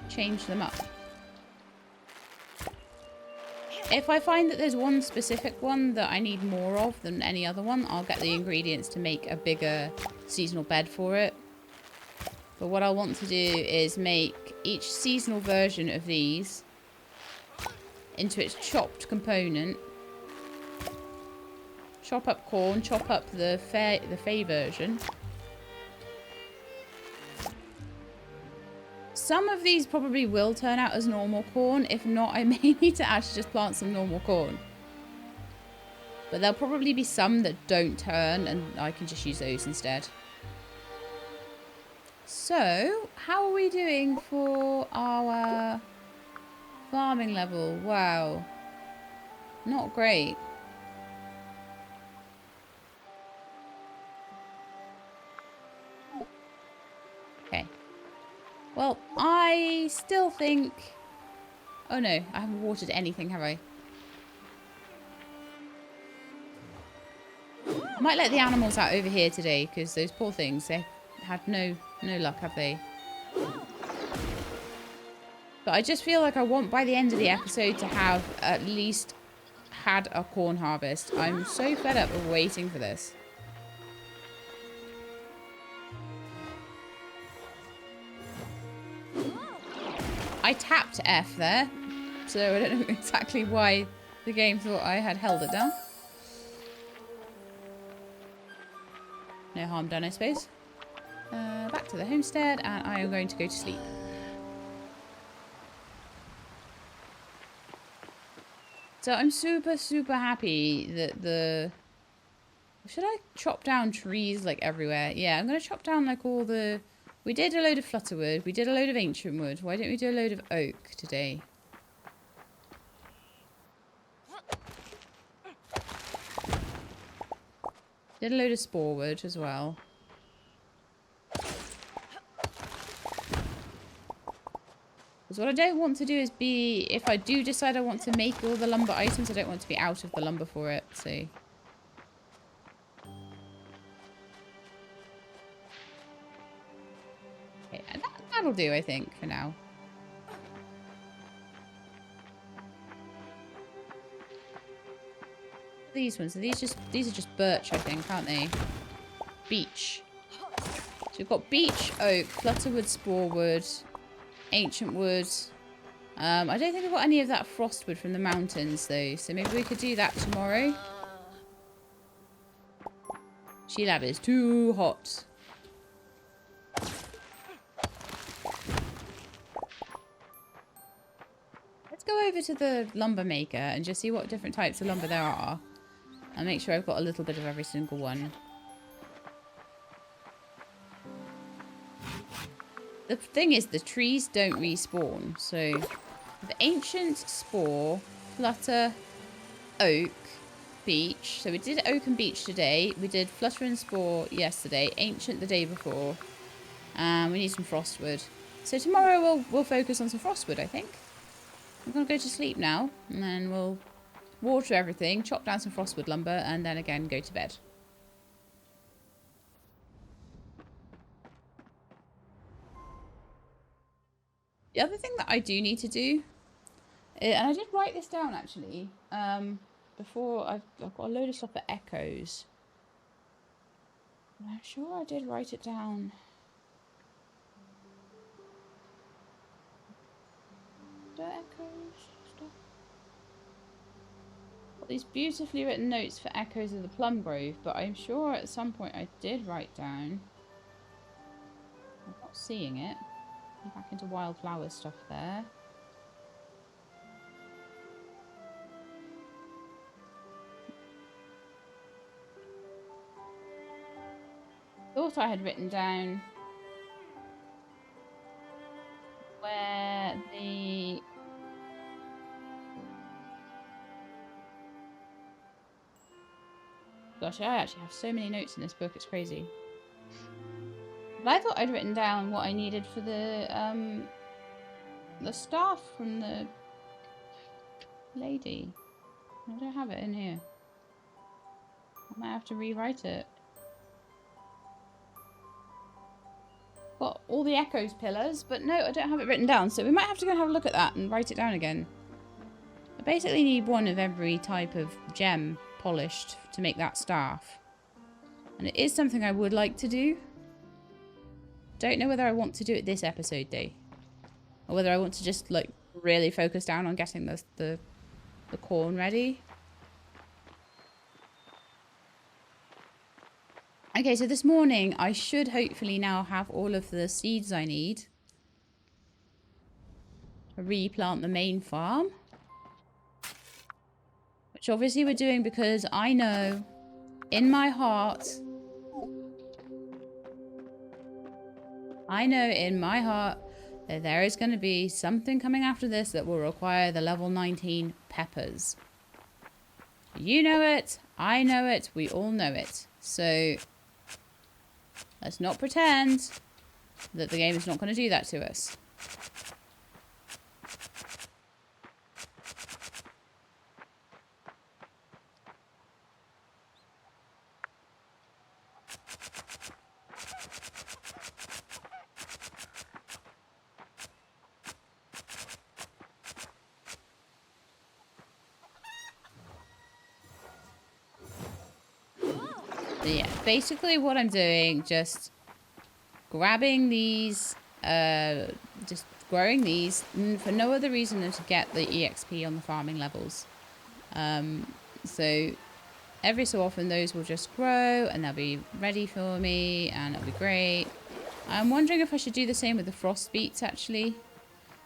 A: change them up. If I find that there's one specific one that I need more of than any other one, I'll get the ingredients to make a bigger seasonal bed for it. But what I want to do is make each seasonal version of these into its chopped component. Chop up corn, chop up the Fae version. Some of these probably will turn out as normal corn. If not, I may need to actually just plant some normal corn. But there'll probably be some that don't turn, and I can just use those instead. So, how are we doing for our farming level? Wow. Not great. Okay. Well, I still think... Oh no, I haven't watered anything, have I? I might let the animals out over here today, because those poor things, they've had no luck, have they? But I just feel like I want, by the end of the episode, to have at least had a corn harvest. I'm so fed up of waiting for this. I tapped F there, so I don't know exactly why the game thought I had held it down. No harm done, I suppose. Back to the homestead, and I am going to go to sleep. So I'm super, super happy that the... Should I chop down trees, like, everywhere? Yeah, I'm going to chop down, like, all the... We did a load of flutterwood. We did a load of ancient wood. Why don't we do a load of oak today? Did a load of spore wood as well. Because what I don't want to do is be... If I do decide I want to make all the lumber items, I don't want to be out of the lumber for it, so... Okay, that'll do, I think, for now. These ones, these are just birch, I think, aren't they? Beech. So we've got beech, oak, flutterwood, sporewood, ancient wood. I don't think I've got any of that frostwood from the mountains though, so maybe we could do that tomorrow. She-Lab is too hot. Let's go over to the lumber maker and just see what different types of lumber there are. And make sure I've got a little bit of every single one. The thing is, the trees don't respawn. So, the ancient, spore, flutter, oak, beech. So we did oak and beech today. We did flutter and spore yesterday. Ancient the day before. And we need some frostwood. So tomorrow we'll focus on some frostwood, I think. I'm going to go to sleep now. And then we'll water everything, chop down some frostwood lumber, and then again go to bed. The other thing that I do need to do, and I did write this down actually, before I've got a load of stuff for echoes. I'm sure I did write it down. The echoes stuff. Got these beautifully written notes for echoes of the plum grove, but I'm sure at some point I did write down. I'm not seeing it. Back into wildflower stuff there. Thought I had written down where the... Gosh, I actually have so many notes in this book, it's crazy. But I thought I'd written down what I needed for the staff from the lady. I don't have it in here. I might have to rewrite it. Got all the echoes pillars, but no, I don't have it written down. So we might have to go and have a look at that and write it down again. I basically need one of every type of gem polished to make that staff. And it is something I would like to do. Don't know whether I want to do it this episode though. Or whether I want to just like really focus down on getting the corn ready. Okay, so this morning I should hopefully now have all of the seeds I need to replant the main farm. Which obviously we're doing because I know in my heart, that there is going to be something coming after this that will require the level 19 peppers. You know it, I know it, we all know it. So let's not pretend that the game is not going to do that to us. So yeah, basically what I'm doing, just grabbing these, just growing these for no other reason than to get the EXP on the farming levels. So every so often those will just grow and they'll be ready for me and it'll be great. I'm wondering if I should do the same with the frost beets actually.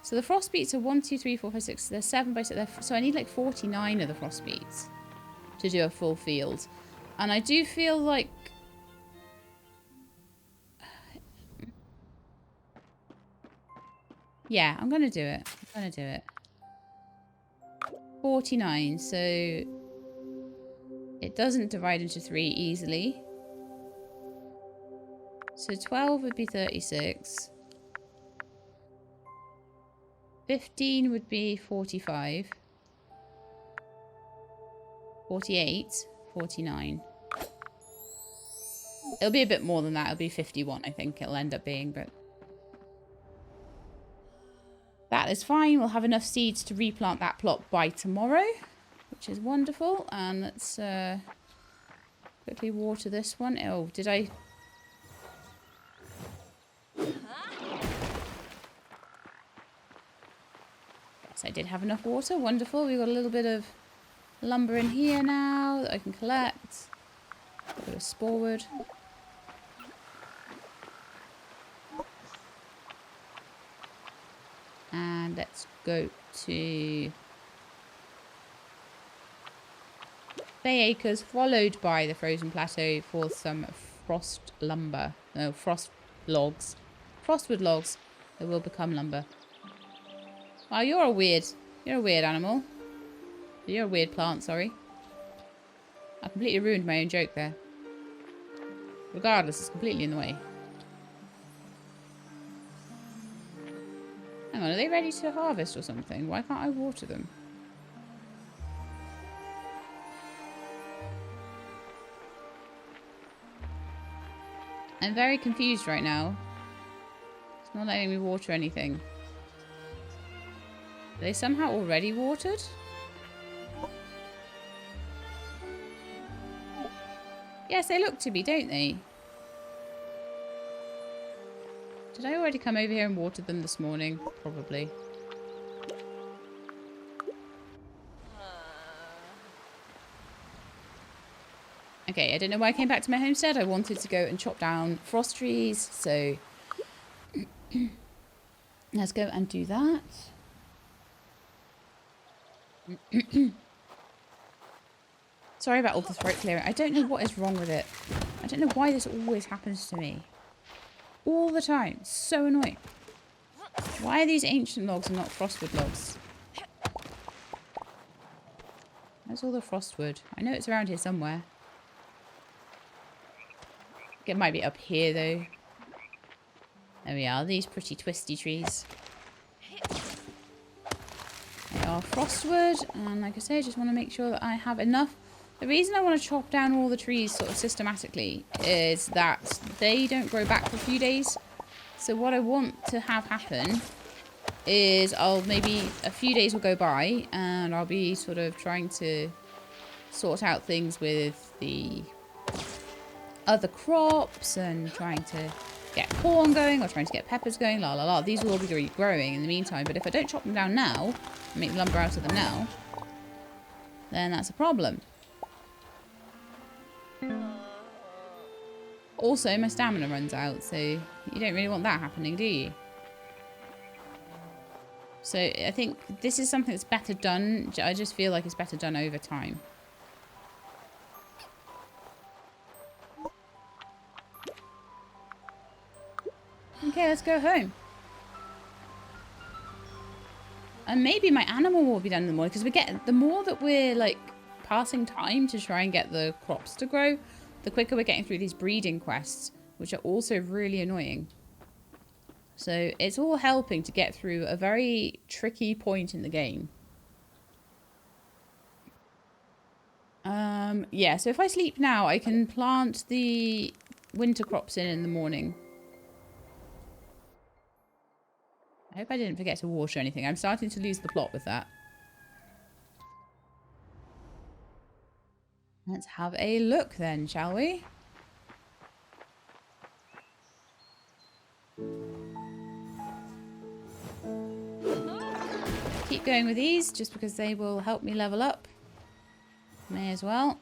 A: So the frost beets are 1, 2, 3, 4, 5, 6, they're 7 by 6, so I need like 49 of the frost beets to do a full field. And I do feel like... Yeah, I'm going to do it. 49, so... It doesn't divide into 3 easily. So 12 would be 36. 15 would be 45. 48. 49. It'll be a bit more than that. It'll be 51, I think it'll end up being, but that is fine. We'll have enough seeds to replant that plot by tomorrow, which is wonderful. And let's quickly water this one. Oh, did I... Yes, I did have enough water. Wonderful. We've got a little bit of lumber in here now that I can collect. A bit of spore wood. And let's go to Bay Acres, followed by the Frozen Plateau for some frost lumber. No, frost logs. Frostwood logs that will become lumber. Wow, you're a weird animal. You're a weird plant, sorry. I completely ruined my own joke there. Regardless, it's completely in the way. Hang on, are they ready to harvest or something? Why can't I water them? I'm very confused right now. It's not letting me water anything. Are they somehow already watered? Yes, they look to be, don't they? Did I already come over here and water them this morning? Probably. Okay, I don't know why I came back to my homestead. I wanted to go and chop down frost trees, so let's go and do that. Sorry about all the throat clearing. I don't know what is wrong with it. I don't know why this always happens to me. All the time. It's so annoying. Why are these ancient logs and not frostwood logs? Where's all the frostwood? I know it's around here somewhere. It might be up here though. There we are. These pretty twisty trees. They are frostwood. And like I say, I just want to make sure that I have enough. The reason I want to chop down all the trees sort of systematically is that they don't grow back for a few days. So what I want to have happen is maybe a few days will go by and I'll be sort of trying to sort out things with the other crops and trying to get corn going or trying to get peppers going, la la la. These will all be growing in the meantime, but if I don't chop them down now and make lumber out of them now, then that's a problem. Also, my stamina runs out, so you don't really want that happening, do you? So I think this is something that's better done. I just feel like it's better done over time. Okay, let's go home. And maybe my animal will be done in the morning, because the more that we're like passing time to try and get the crops to grow, the quicker we're getting through these breeding quests, which are also really annoying. So it's all helping to get through a very tricky point in the game. Yeah, so if I sleep now, I can plant the winter crops in the morning. I hope I didn't forget to water anything. I'm starting to lose the plot with that. Let's have a look then, shall we? Keep going with these just because they will help me level up. May as well.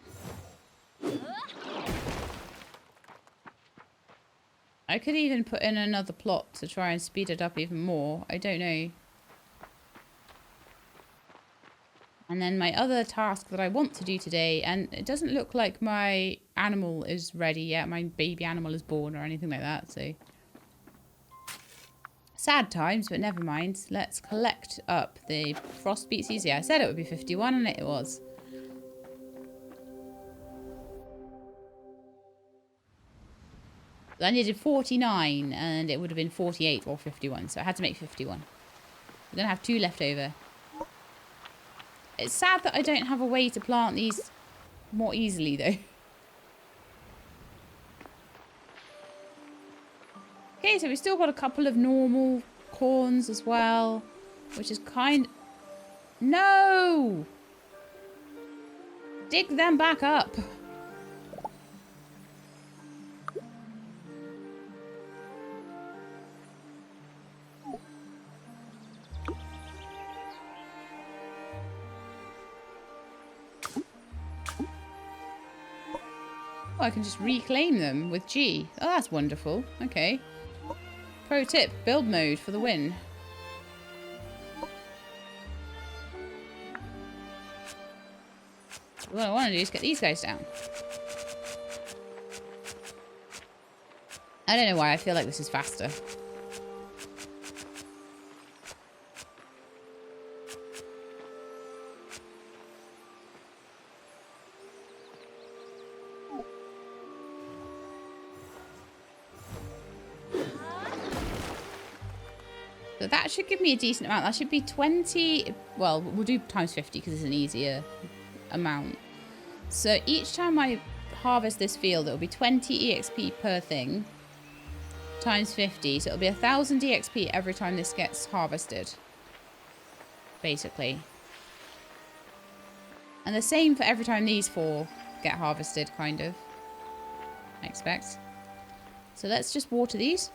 A: I could even put in another plot to try and speed it up even more. I don't know. And then my other task that I want to do today, and it doesn't look like my animal is ready yet. My baby animal is born or anything like that, so. Sad times, but never mind. Let's collect up the frost species. Yeah, I said it would be 51 and it was. But I needed 49, and it would have been 48 or 51, so I had to make 51. We're going to have 2 left over. It's sad that I don't have a way to plant these more easily, though. Okay, so we've still got a couple of normal corns as well, which is kind... No! Dig them back up. Oh, I can just reclaim them with G. Oh, that's wonderful. Okay. Pro tip, build mode for the win. What I want to do is get these guys down. I don't know why, I feel like this is faster. So that should give me a decent amount. That should be 20... Well, we'll do times 50 because it's an easier amount. So each time I harvest this field, it'll be 20 EXP per thing. Times 50. So it'll be 1,000 EXP every time this gets harvested. Basically. And the same for every time these 4 get harvested, kind of. I expect. So let's just water these.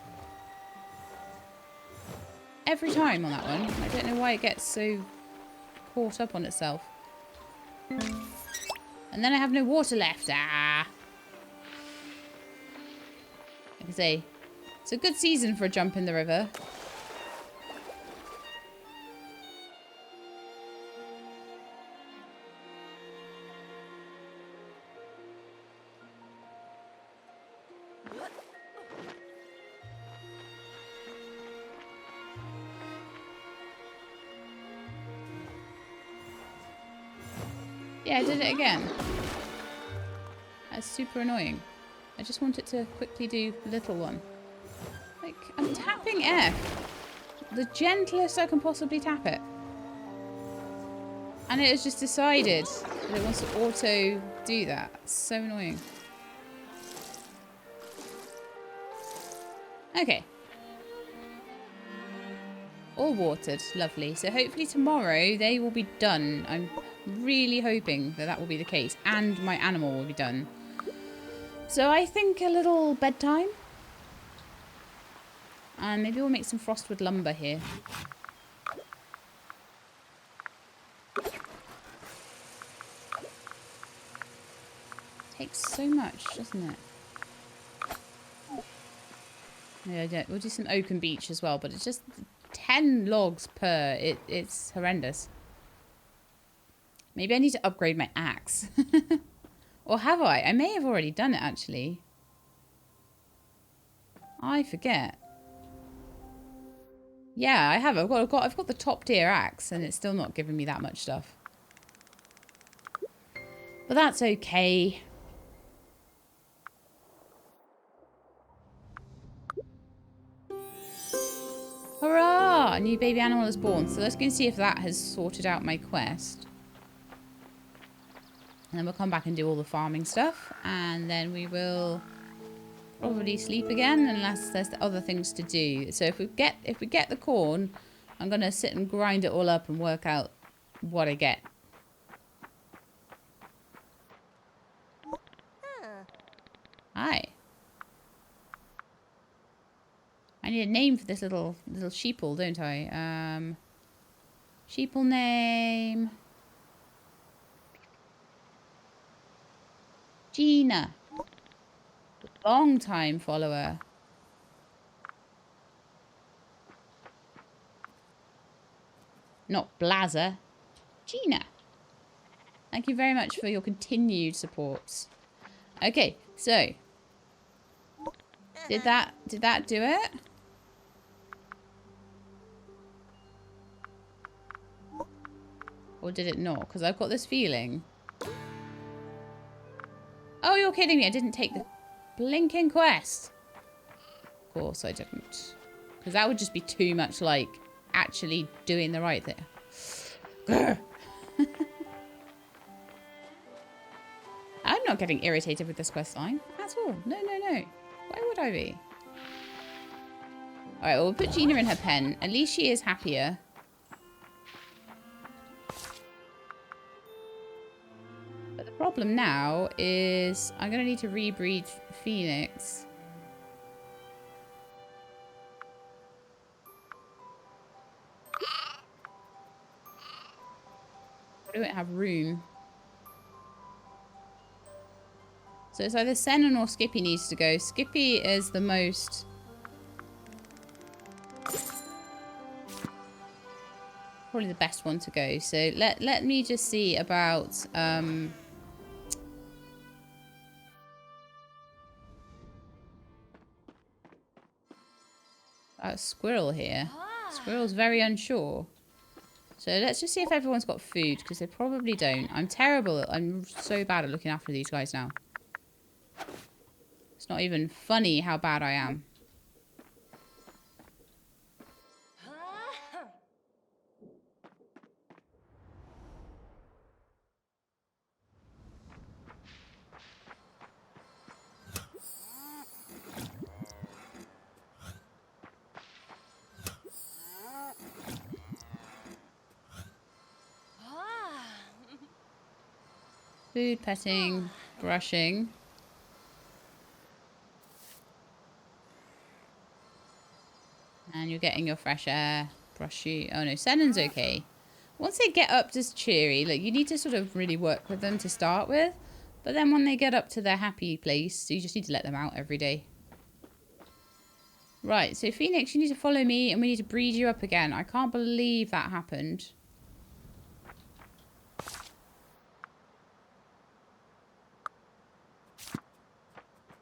A: Every time on that one. I don't know why it gets so caught up on itself. And then I have no water left. Ah! Like I say, it's a good season for a jump in the river. Yeah, I did it again. That's super annoying. I just want it to quickly do the little one. Like, I'm tapping F. The gentlest I can possibly tap it. And it has just decided that it wants to auto do that. It's so annoying. Okay. All watered. Lovely. So hopefully tomorrow they will be done. I'm really hoping that that will be the case. And my animal will be done. So I think a little bedtime. And maybe we'll make some frostwood lumber here. Takes so much, doesn't it? Yeah, we'll do some oak and beech as well, but it's just 10 logs per. It's horrendous. Maybe I need to upgrade my axe. Or have I? I may have already done it, actually. I forget. Yeah, I have. I've got the top tier axe, and it's still not giving me that much stuff. But that's okay. Hurrah! A new baby animal is born. So let's go and see if that has sorted out my quest. And then we'll come back and do all the farming stuff. And then we will probably sleep again unless there's other things to do. So if we get the corn, I'm going to sit and grind it all up and work out what I get. Hi. I need a name for this little sheeple, don't I? Sheeple name. Gina. Long time follower. Not Blazer. Gina. Thank you very much for your continued support. Okay, so did that do it? Or did it not? Because I've got this feeling. Oh, you're kidding me. I didn't take the blinking quest. course I didn't. Because that would just be too much like actually doing the right thing. Grr. I'm not getting irritated with this quest line at all. No, no, no. Why would I be? Alright, well, we'll put Gina in her pen. At least she is happier. But the problem now is I'm going to need to rebreed Pheonix. I don't have room. So it's either Senna or Skippy needs to go. Skippy is the most... probably the best one to go. So let me just see about... Squirrel here. Squirrel's very unsure. So let's just see if everyone's got food, because they probably don't. I'm terrible. I'm so bad at looking after these guys now. It's not even funny how bad I am. Food, petting, brushing. And you're getting your fresh air. Brushy. Oh no, Senon's okay. Once they get up to cheery, like you need to sort of really work with them to start with. But then when they get up to their happy place, you just need to let them out every day. Right, so Pheonix, you need to follow me and we need to breed you up again. I can't believe that happened.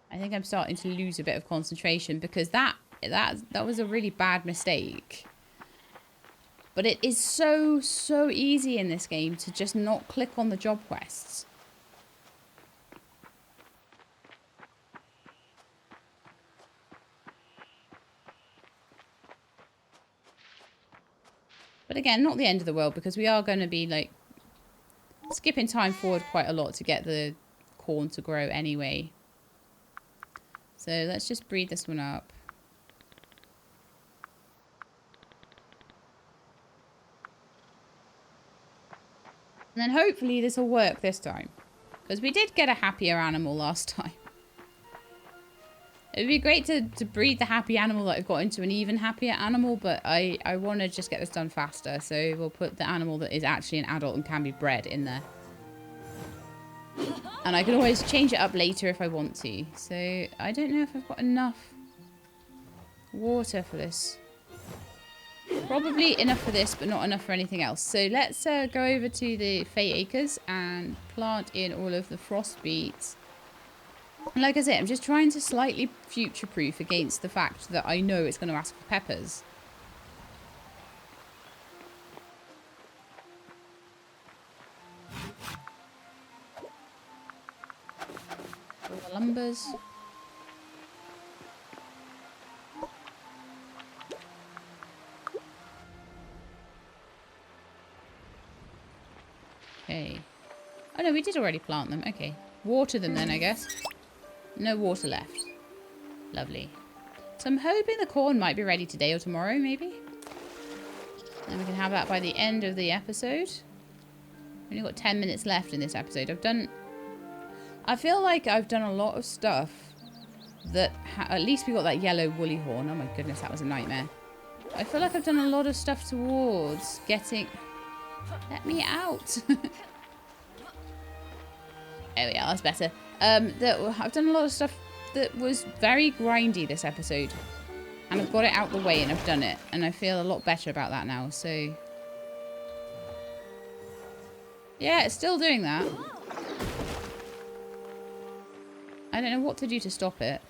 A: I think I'm starting to lose a bit of concentration because that was a really bad mistake. But it is so easy in this game to just not click on the job quests. But again, not the end of the world because we are going to be like skipping time forward quite a lot to get the corn to grow anyway. So let's just breed this one up. And then hopefully this will work this time. Because we did get a happier animal last time. It would be great to breed the happy animal that I've got into an even happier animal. But I want to just get this done faster. So we'll put the animal that is actually an adult and can be bred in there. And I can always change it up later if I want to. So I don't know if I've got enough water for this. Probably enough for this, but not enough for anything else. So let's go over to the Fae Acres and plant in all of the frost beets. And like I said, I'm just trying to slightly future-proof against the fact that I know it's going to ask for peppers. All the lumbers. Okay. Oh no, we did already plant them. Okay. Water them then, I guess. No water left. Lovely. So I'm hoping the corn might be ready today or tomorrow, maybe. And we can have that by the end of the episode. We've only got 10 minutes left in this episode. I feel like I've done a lot of stuff that... at least we got that yellow woolly horn. Oh my goodness, that was a nightmare. I feel like I've done a lot of stuff towards getting... Let me out. There we are, that's better. I've done a lot of stuff that was very grindy this episode. And I've got it out the way and I've done it. And I feel a lot better about that now, so... Yeah, it's still doing that. I don't know what to do to stop it.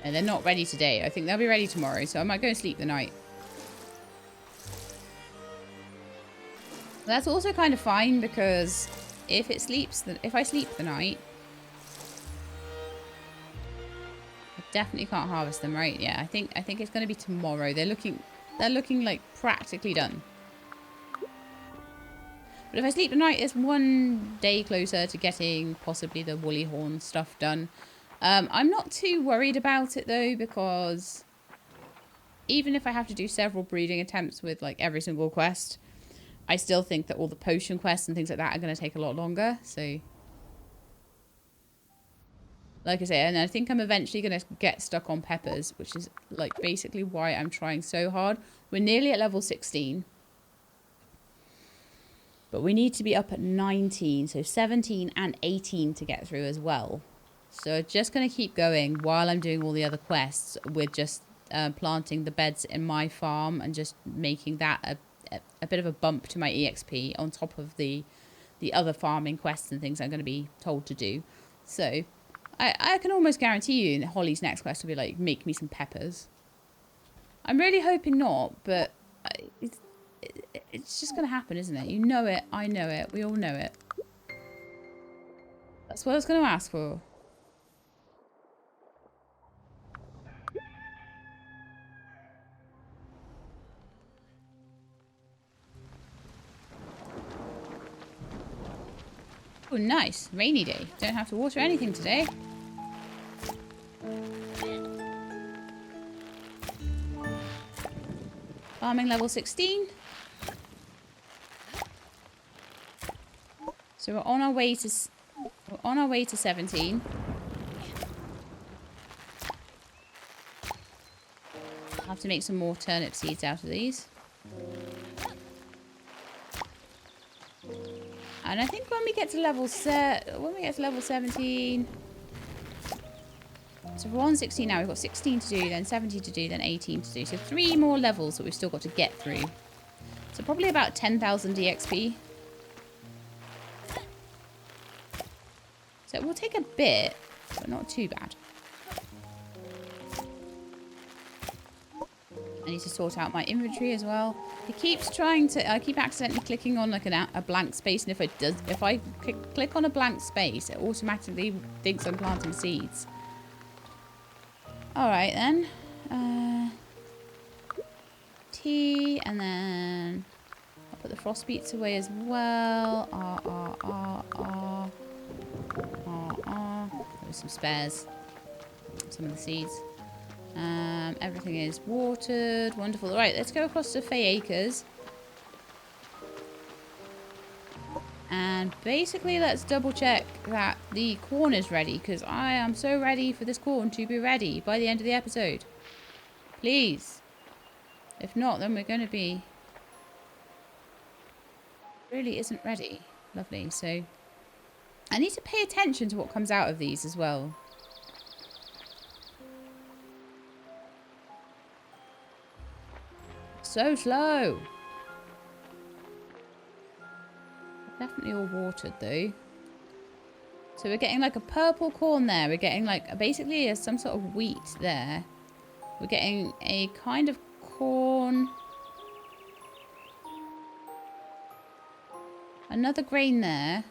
A: No, they're not ready today. I think they'll be ready tomorrow, so I might go and sleep the night. That's also kind of fine because if I sleep the night, I definitely can't harvest them, right? Yeah, I think it's going to be tomorrow. They're looking like practically done. But if I sleep the night, it's one day closer to getting possibly the woolly horn stuff done. I'm not too worried about it though, because even if I have to do several breeding attempts with like every single quest, I still think that all the potion quests and things like that are going to take a lot longer. So, like I say, and I think I'm eventually going to get stuck on peppers, which is like basically why I'm trying so hard. We're nearly at level 16. But we need to be up at 19, so 17 and 18 to get through as well. So just going to keep going while I'm doing all the other quests with just planting the beds in my farm and just making that a bit of a bump to my EXP on top of the other farming quests and things I'm going to be told to do. So I can almost guarantee you Holly's next quest will be like, make me some peppers. I'm really hoping not, but it's just going to happen, isn't it? You know it. I know it. We all know it. That's what I was going to ask for. Oh, nice. Rainy day. Don't have to water anything today. Farming level 16. So we're on our way to 17. I'll have to make some more turnip seeds out of these. And I think when we get to level 17, so we're on 16 now. We've got 16 to do, then 17 to do, then 18 to do. So 3 more levels that we've still got to get through. So probably about 10,000 EXP. So it will take a bit, but not too bad. I need to sort out my inventory as well. It keeps trying to, I keep accidentally clicking on like a blank space, and if I click on a blank space, it automatically thinks I'm planting seeds. Alright then. Tea, and then I'll put the frost beets away as well. There's some spares. Some of the seeds. Everything is watered. Wonderful. Right, let's go across to Fae Acres. And basically, let's double check that the corn is ready, because I am so ready for this corn to be ready by the end of the episode. Please. If not, then we're going to be... really isn't ready. Lovely. So, I need to pay attention to what comes out of these as well. So slow. Definitely all watered though. So we're getting like a purple corn there. We're getting like basically some sort of wheat there. We're getting a kind of corn. Another grain there.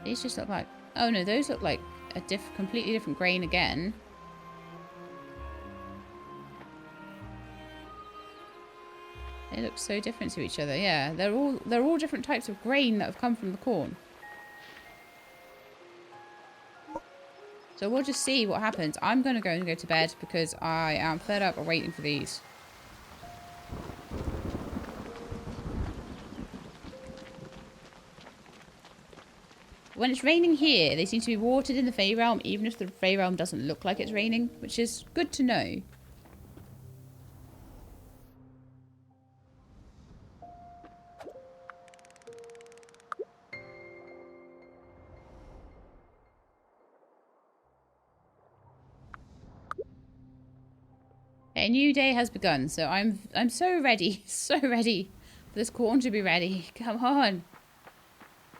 A: These just look like... oh no, those look like a completely different grain again. They look so different to each other. Yeah, they're all different types of grain that have come from the corn. So we'll just see what happens. I'm going to go to bed because I am fed up of waiting for these. When it's raining here, they seem to be watered in the Fae Realm, even if the Fae Realm doesn't look like it's raining, which is good to know. A new day has begun, so I'm so ready, so ready for this corn to be ready. Come on.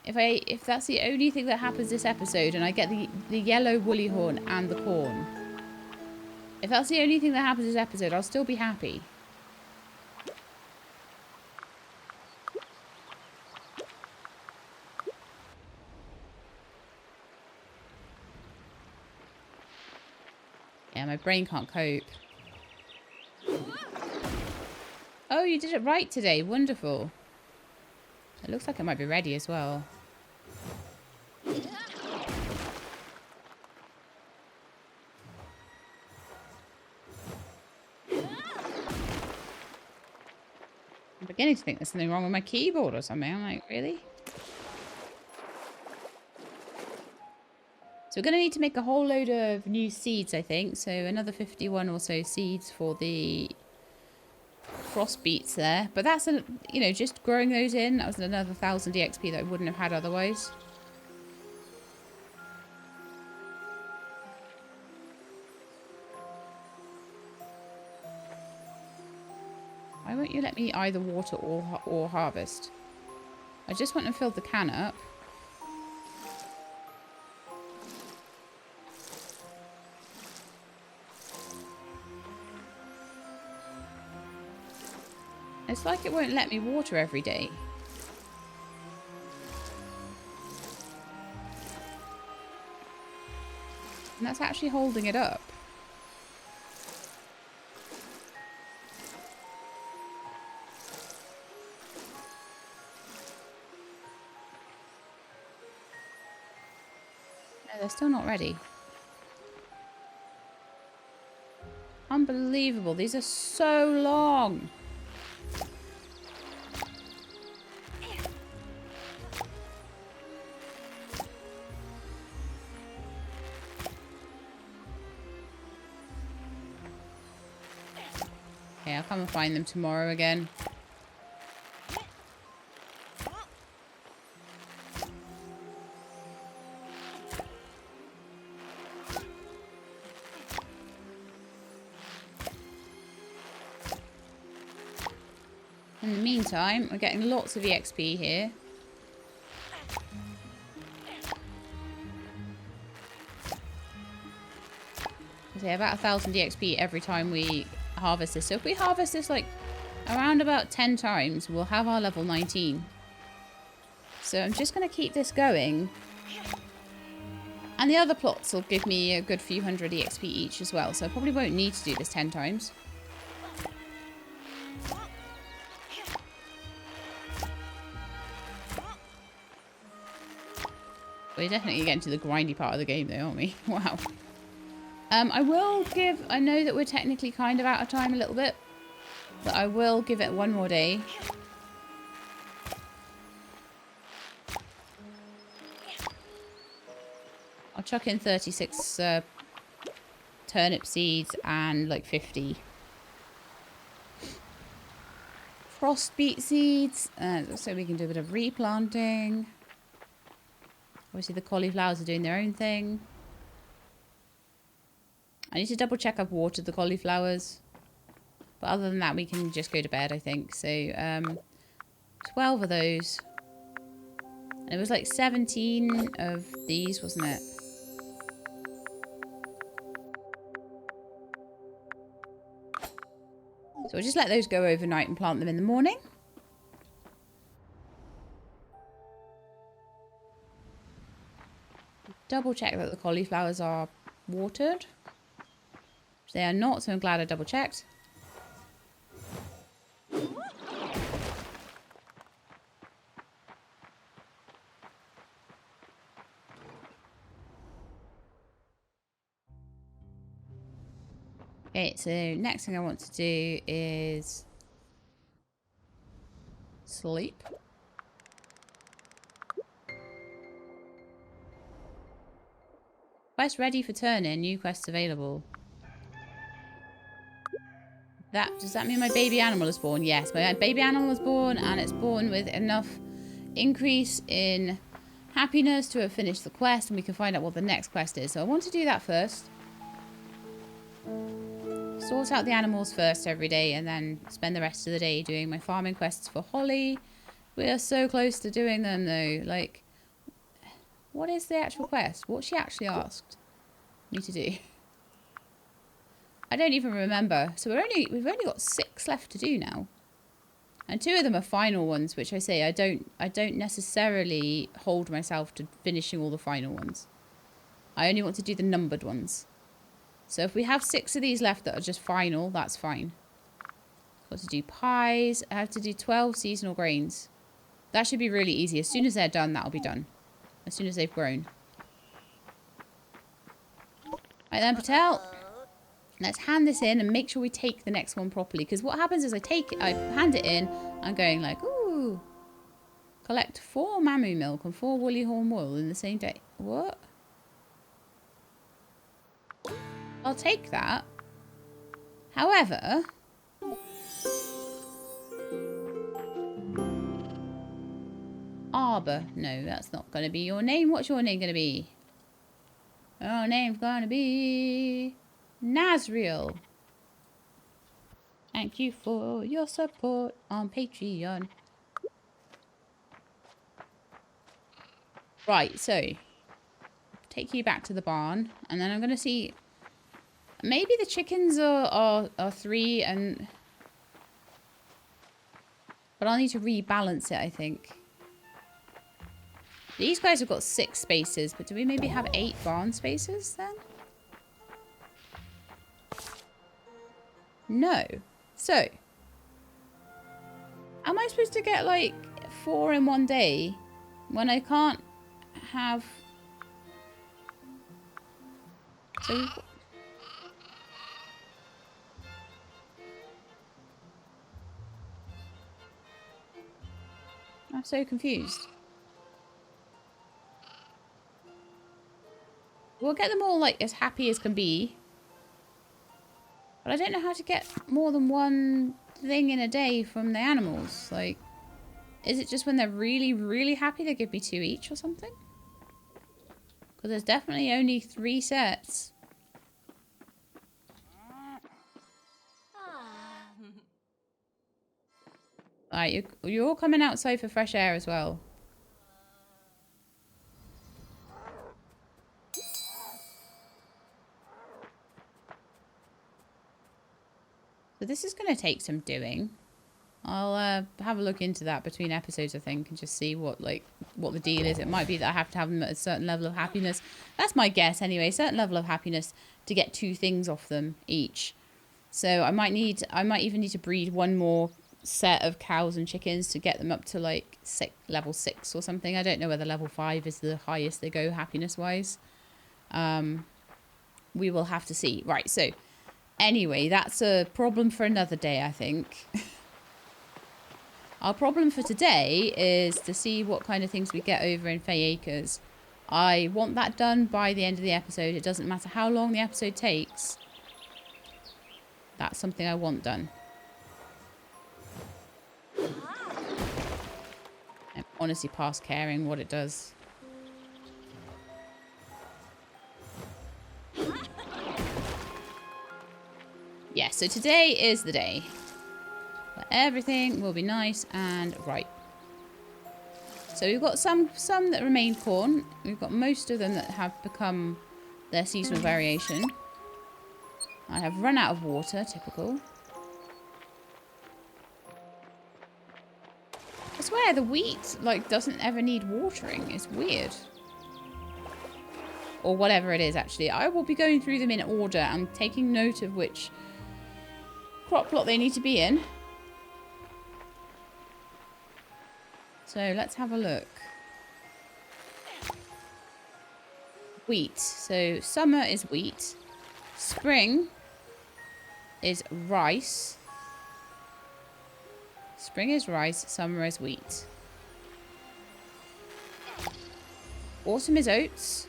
A: If that's the only thing that happens this episode, and I get the yellow woolly horn and the corn, if that's the only thing that happens this episode, I'll still be happy. Yeah, my brain can't cope. Oh, you did it right today. Wonderful. It looks like it might be ready as well. I'm beginning to think there's something wrong with my keyboard or something. I'm like, really? So we're going to need to make a whole load of new seeds, I think. So another 51 or so seeds for the frost beets there. But that's, you know, just growing those in. That was another 1,000 EXP that I wouldn't have had otherwise. Why won't you let me either water or harvest? I just want to fill the can up. It's like it won't let me water every day. And that's actually holding it up. No, they're still not ready. Unbelievable. These are so long. Okay, I'll come and find them tomorrow again. In the meantime, we're getting lots of EXP here. So yeah, about 1,000 EXP every time we harvest this. So if we harvest this like around about 10 times, we'll have our level 19. So I'm just going to keep this going. And the other plots will give me a good few hundred EXP each as well. So I probably won't need to do this 10 times. We're definitely getting to the grindy part of the game though, aren't we? Wow. I will give... I know that we're technically kind of out of time a little bit. But I will give it one more day. I'll chuck in 36 turnip seeds and like 50 frost beet seeds. So we can do a bit of replanting. Obviously the cauliflowers are doing their own thing. I need to double check I've watered the cauliflowers. But other than that, we can just go to bed, I think. So, 12 of those. And it was like 17 of these, wasn't it? So we'll just let those go overnight and plant them in the morning. Double check that the cauliflowers are watered. They are not, so I'm glad I double checked. Okay, so next thing I want to do is sleep. Quest ready for turn-in, new quests available. Does that mean my baby animal is born? Yes, my baby animal is born, and it's born with enough increase in happiness to have finished the quest, and we can find out what the next quest is. So I want to do that first. Sort out the animals first every day, and then spend the rest of the day doing my farming quests for Holly. We are so close to doing them, though. Like, what is the actual quest? What she actually asked me to do? I don't even remember. So we've only got 6 left to do now. And 2 of them are final ones, which I say I don't necessarily hold myself to finishing all the final ones. I only want to do the numbered ones. So if we have 6 of these left that are just final, that's fine. Got to do pies. I have to do 12 seasonal grains. That should be really easy. As soon as they're done, that'll be done. As soon as they've grown. Right then, Patel. Let's hand this in and make sure we take the next one properly. Because what happens is I hand it in. I'm going like, ooh. Collect 4 Mammoo milk and 4 woolly horn wool in the same day. What? I'll take that. However... Arbor. No, that's not going to be your name. What's your name going to be? Your name's going to be... Nazriel. Thank you for your support on Patreon. Right, so... take you back to the barn. And then I'm going to see... maybe the chickens are 3 and... but I'll need to rebalance it, I think. These guys have got 6 spaces, but do we maybe have 8 barn spaces then? No. So, am I supposed to get like 4 in one day when I can't have... so... I'm so confused. We'll get them all like as happy as can be. But I don't know how to get more than one thing in a day from the animals. Like, is it just when they're really, really happy they give me 2 each or something? Because there's definitely only 3 sets. Alright, you're all coming outside for fresh air as well. So this is going to take some doing. I'll have a look into that between episodes, I think, and just see what the deal is. It might be that I have to have them at a certain level of happiness. That's my guess anyway. Certain level of happiness to get 2 things off them each. So I might even need to breed 1 more set of cows and chickens to get them up to like level 6 or something. I don't know whether level 5 is the highest they go happiness wise. We will have to see. Right, so anyway, that's a problem for another day, I think. Our problem for today is to see what kind of things we get over in Fae Acres. I want that done by the end of the episode. It doesn't matter how long the episode takes. That's something I want done. I'm honestly past caring what it does. Yeah, so today is the day where everything will be nice and right. So we've got some that remain corn. We've got most of them that have become their seasonal variation. I have run out of water, typical. I swear the wheat doesn't ever need watering. It's weird. Or whatever it is, actually. I will be going through them in order and taking note of which crop plot they need to be in. So let's have a look. Wheat. So summer is wheat. Spring is rice. Spring is rice. Summer is wheat. Autumn is oats.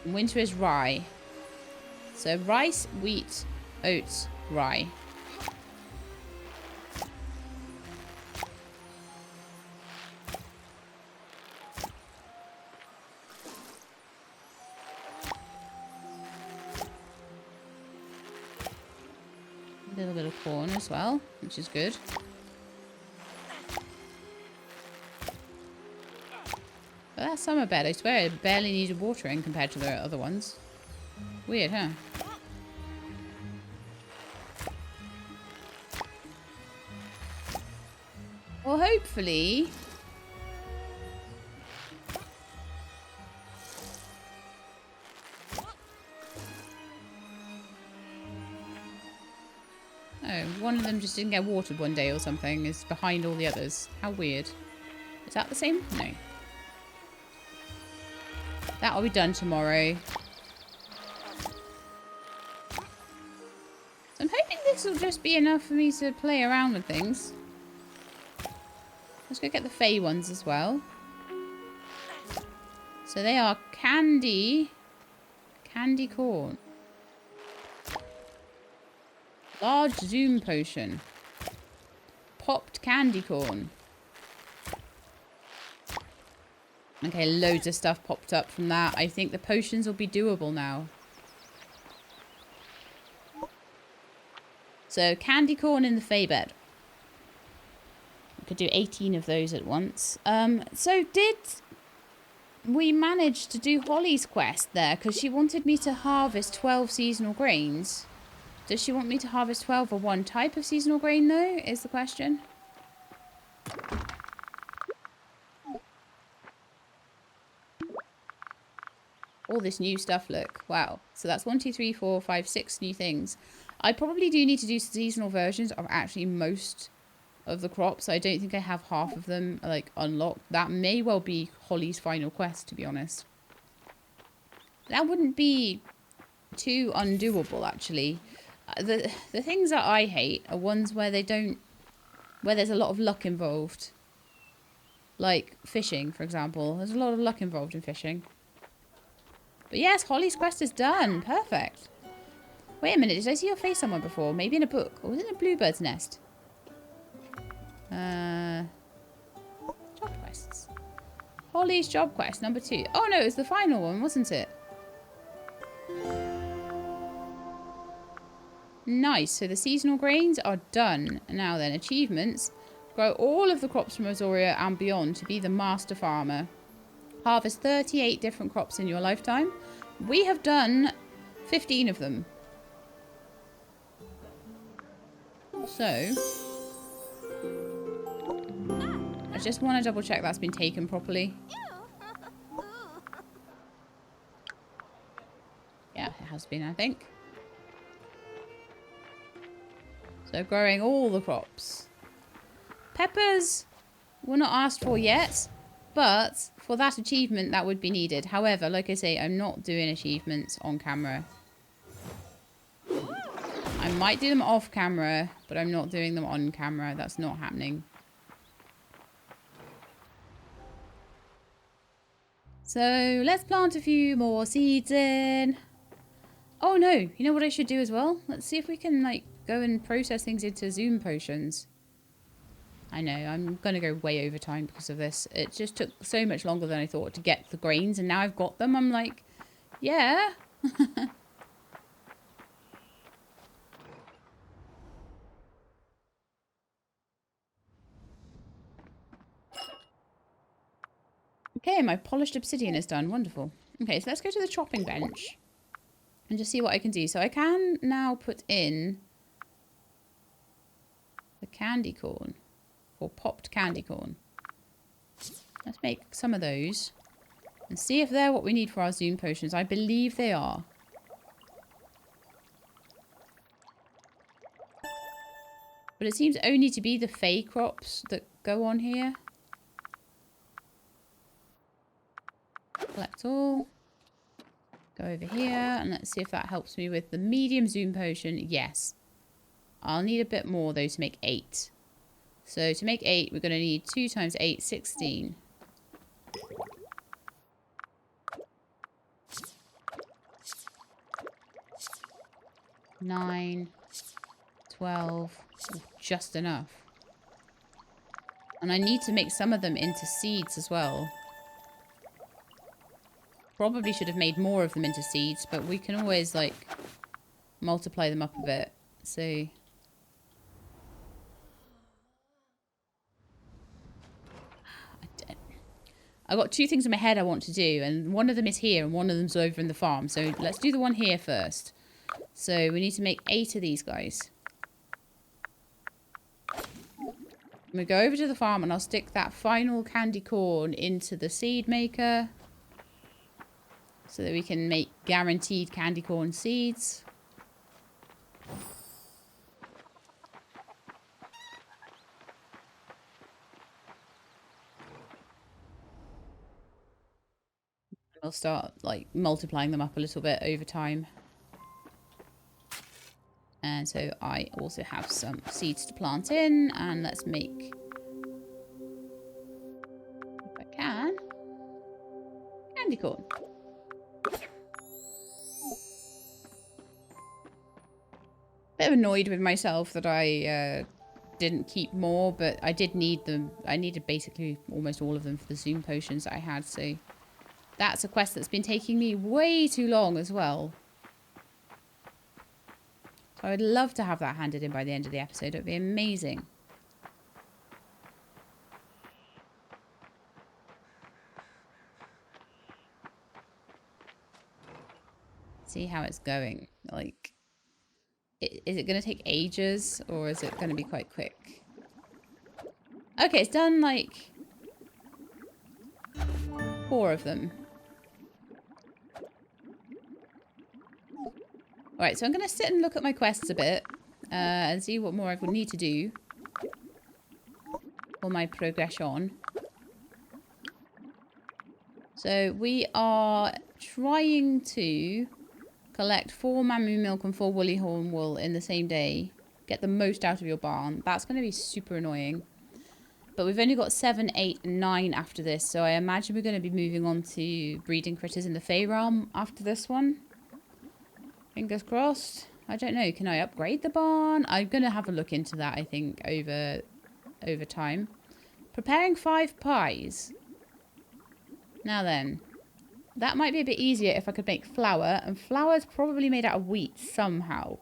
A: Winter is rye. So rice, wheat, oats, rye. A little bit of corn as well, which is good. But that summer bed, I swear, it barely needed watering compared to the other ones. Weird, huh? Well, hopefully... Oh, one of them just didn't get watered one day or something. Is behind all the others. How weird. Is that the same? No. That'll be done tomorrow. So I'm hoping this will just be enough for me to play around with things. Let's go get the Fae ones as well. So they are candy corn. Large zoom potion. Popped candy corn. Okay, loads of stuff popped up from that. I think the potions will be doable now. So, candy corn in the Fae bed. We could do 18 of those at once. So did we manage to do Holly's quest there? Because she wanted me to harvest 12 seasonal grains. Does she want me to harvest 12 or one type of seasonal grain, though, is the question. All this new stuff, look. Wow. So that's 1, 2, 3, 4, 5, 6 new things. I probably do need to do seasonal versions of actually most of the crops. I don't think I have half of them, like, unlocked. That may well be Holly's final quest, to be honest. That wouldn't be too undoable, actually. The things that I hate are ones where they don't... where there's a lot of luck involved. Like fishing, for example. There's a lot of luck involved in fishing. But yes, Holly's quest is done. Perfect. Wait a minute, did I see your face somewhere before? Maybe in a book. Or was it in a bluebird's nest? Job quests. Holly's job quest, number 2. Oh no, it was the final one, wasn't it? Nice. So the seasonal grains are done. Now then, achievements. Grow all of the crops from Azoria and beyond to be the master farmer. Harvest 38 different crops in your lifetime. We have done 15 of them. So, I just want to double check that's been taken properly. Yeah, it has been, I think. So growing all the crops. Peppers were not asked for yet, but for that achievement that would be needed. However, like I say, I'm not doing achievements on camera. I might do them off camera, but I'm not doing them on camera. That's not happening. So let's plant a few more seeds in. Oh no, you know what I should do as well? Let's see if we can like go and process things into zoom potions. I know, I'm going to go way over time because of this. It just took so much longer than I thought to get the grains, and now I've got them. I'm like, yeah. Okay, my polished obsidian is done. Wonderful. Okay, so let's go to the chopping bench and just see what I can do. So I can now put in the candy corn, or popped candy corn. Let's make some of those and see if they're what we need for our zoom potions. I believe they are. But it seems only to be the Fae crops that go on here. Collect all. Go over here and let's see if that helps me with the medium zoom potion. Yes. I'll need a bit more though to make 8. So to make 8, we're going to need 2 times 8, 16. Nine, 12, just enough. And I need to make some of them into seeds as well. Probably should have made more of them into seeds, but we can always like multiply them up a bit. So I got 2 things in my head I want to do, and one of them is here and one of them's over in the farm. So let's do the one here first. So we need to make 8 of these guys. I'm going to go over to the farm and I'll stick that final candy corn into the seed maker. So that we can make guaranteed candy corn seeds. I'll start like multiplying them up a little bit over time. And so I also have some seeds to plant in, and let's make, if I can, candy corn. Bit annoyed with myself that I didn't keep more, but I did need them. I needed basically almost all of them for the Zoom potions that I had, so that's a quest that's been taking me way too long as well. So I would love to have that handed in by the end of the episode. It would be amazing. See how it's going. Like, is it going to take ages or is it going to be quite quick? Okay, it's done like 4 of them. Alright, so I'm going to sit and look at my quests a bit and see what more I would need to do for my progression. So we are trying to collect 4 Mammoo milk and 4 woolly horn wool in the same day. Get the most out of your barn. That's going to be super annoying. But we've only got 7, 8, and 9 after this. So I imagine we're going to be moving on to breeding critters in the Fae realm after this one. Fingers crossed. I don't know. Can I upgrade the barn? I'm going to have a look into that, I think, over time. Preparing 5 pies. Now then. That might be a bit easier if I could make flour. And flour is probably made out of wheat somehow.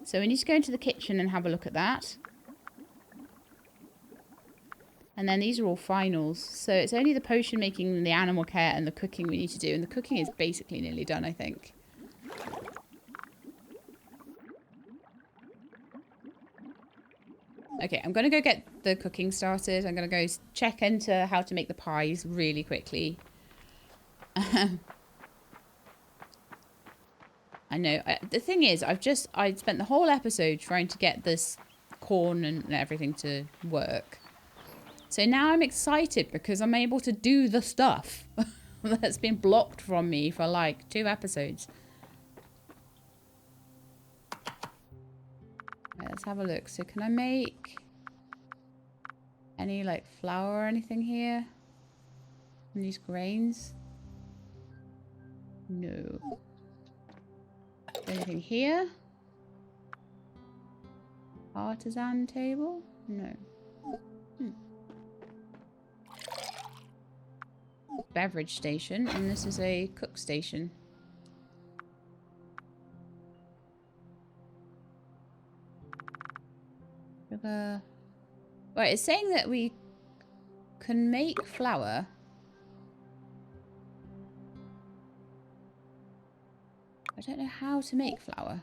A: So we need to go into the kitchen and have a look at that. And then these are all finals. So it's only the potion making, the animal care, and the cooking we need to do. And the cooking is basically nearly done, I think. Okay, I'm going to go get the cooking started. I'm going to go check into how to make the pies really quickly. I know. The thing is, I spent the whole episode trying to get this corn and everything to work. So now I'm excited because I'm able to do the stuff that's been blocked from me for like 2 episodes. Right, let's have a look. So can I make any like flour or anything here? From these grains? No. Anything here? Artisan table? No. Beverage station, and this is a cook station. Sugar. Right, it's saying that we can make flour. I don't know how to make flour.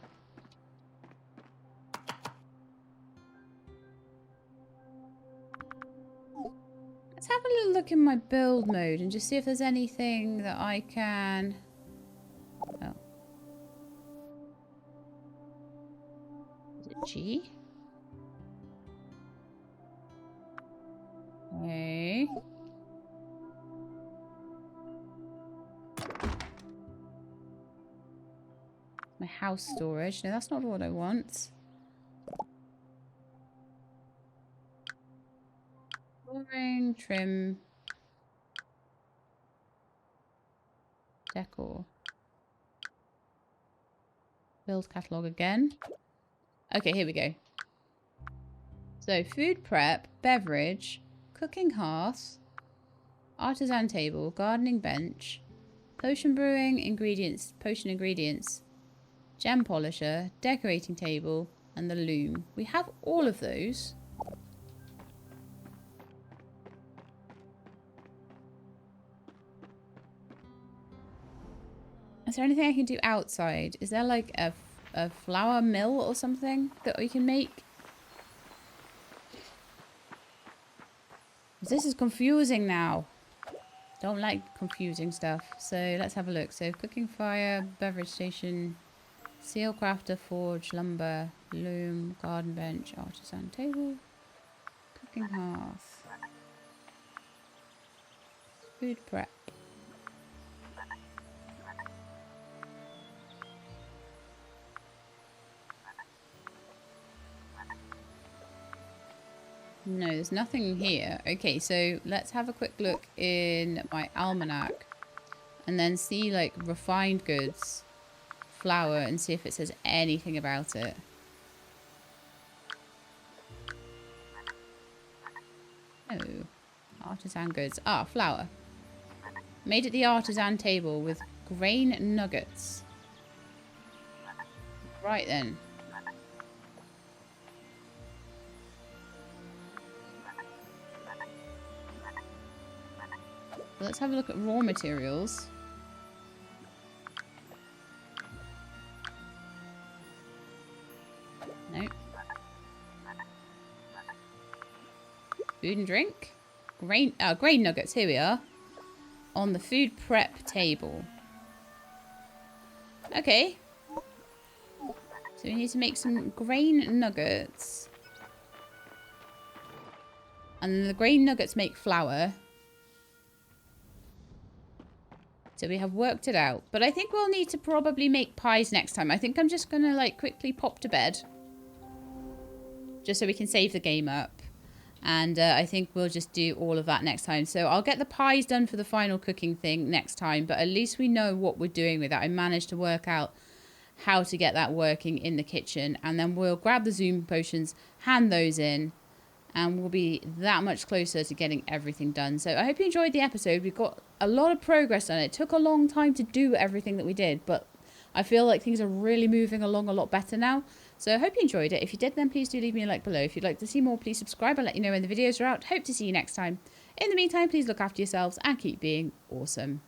A: Let's have a little look in my build mode and just see if there's anything that I can... Oh. Is it G? Okay. My house storage. No, that's not what I want. Flooring, trim, decor. Build catalogue again. Okay, here we go. So, food prep, beverage, cooking hearth, artisan table, gardening bench, potion brewing, ingredients, potion ingredients, gem polisher, decorating table, and the loom. We have all of those. Is there anything I can do outside? Is there like a flour mill or something that we can make? This is confusing now. Don't like confusing stuff. So let's have a look. So cooking fire, beverage station, seal crafter, forge, lumber, loom, garden bench, artisan table, cooking hearth, food prep. No, there's nothing here. Okay, so let's have a quick look in my almanac and then see like refined goods, flour, and see if it says anything about it. Oh, artisan goods. Ah, flour. Made at the artisan table with grain nuggets. Right then. Let's have a look at raw materials. Nope. Food and drink. Grain nuggets. Here we are. On the food prep table. Okay. So we need to make some grain nuggets. And the grain nuggets make flour. So we have worked it out. But I think we'll need to probably make pies next time. I think I'm just going to like quickly pop to bed. Just so we can save the game up. And I think we'll just do all of that next time. So I'll get the pies done for the final cooking thing next time. But at least we know what we're doing with that. I managed to work out how to get that working in the kitchen. And then we'll grab the Zoom potions, hand those in. And we'll be that much closer to getting everything done. So I hope you enjoyed the episode. We've got a lot of progress on it. It took a long time to do everything that we did, but I feel like things are really moving along a lot better now. So I hope you enjoyed it. If you did, then please do leave me a like below. If you'd like to see more, please subscribe. I'll let you know when the videos are out. Hope to see you next time. In the meantime, please look after yourselves and keep being awesome.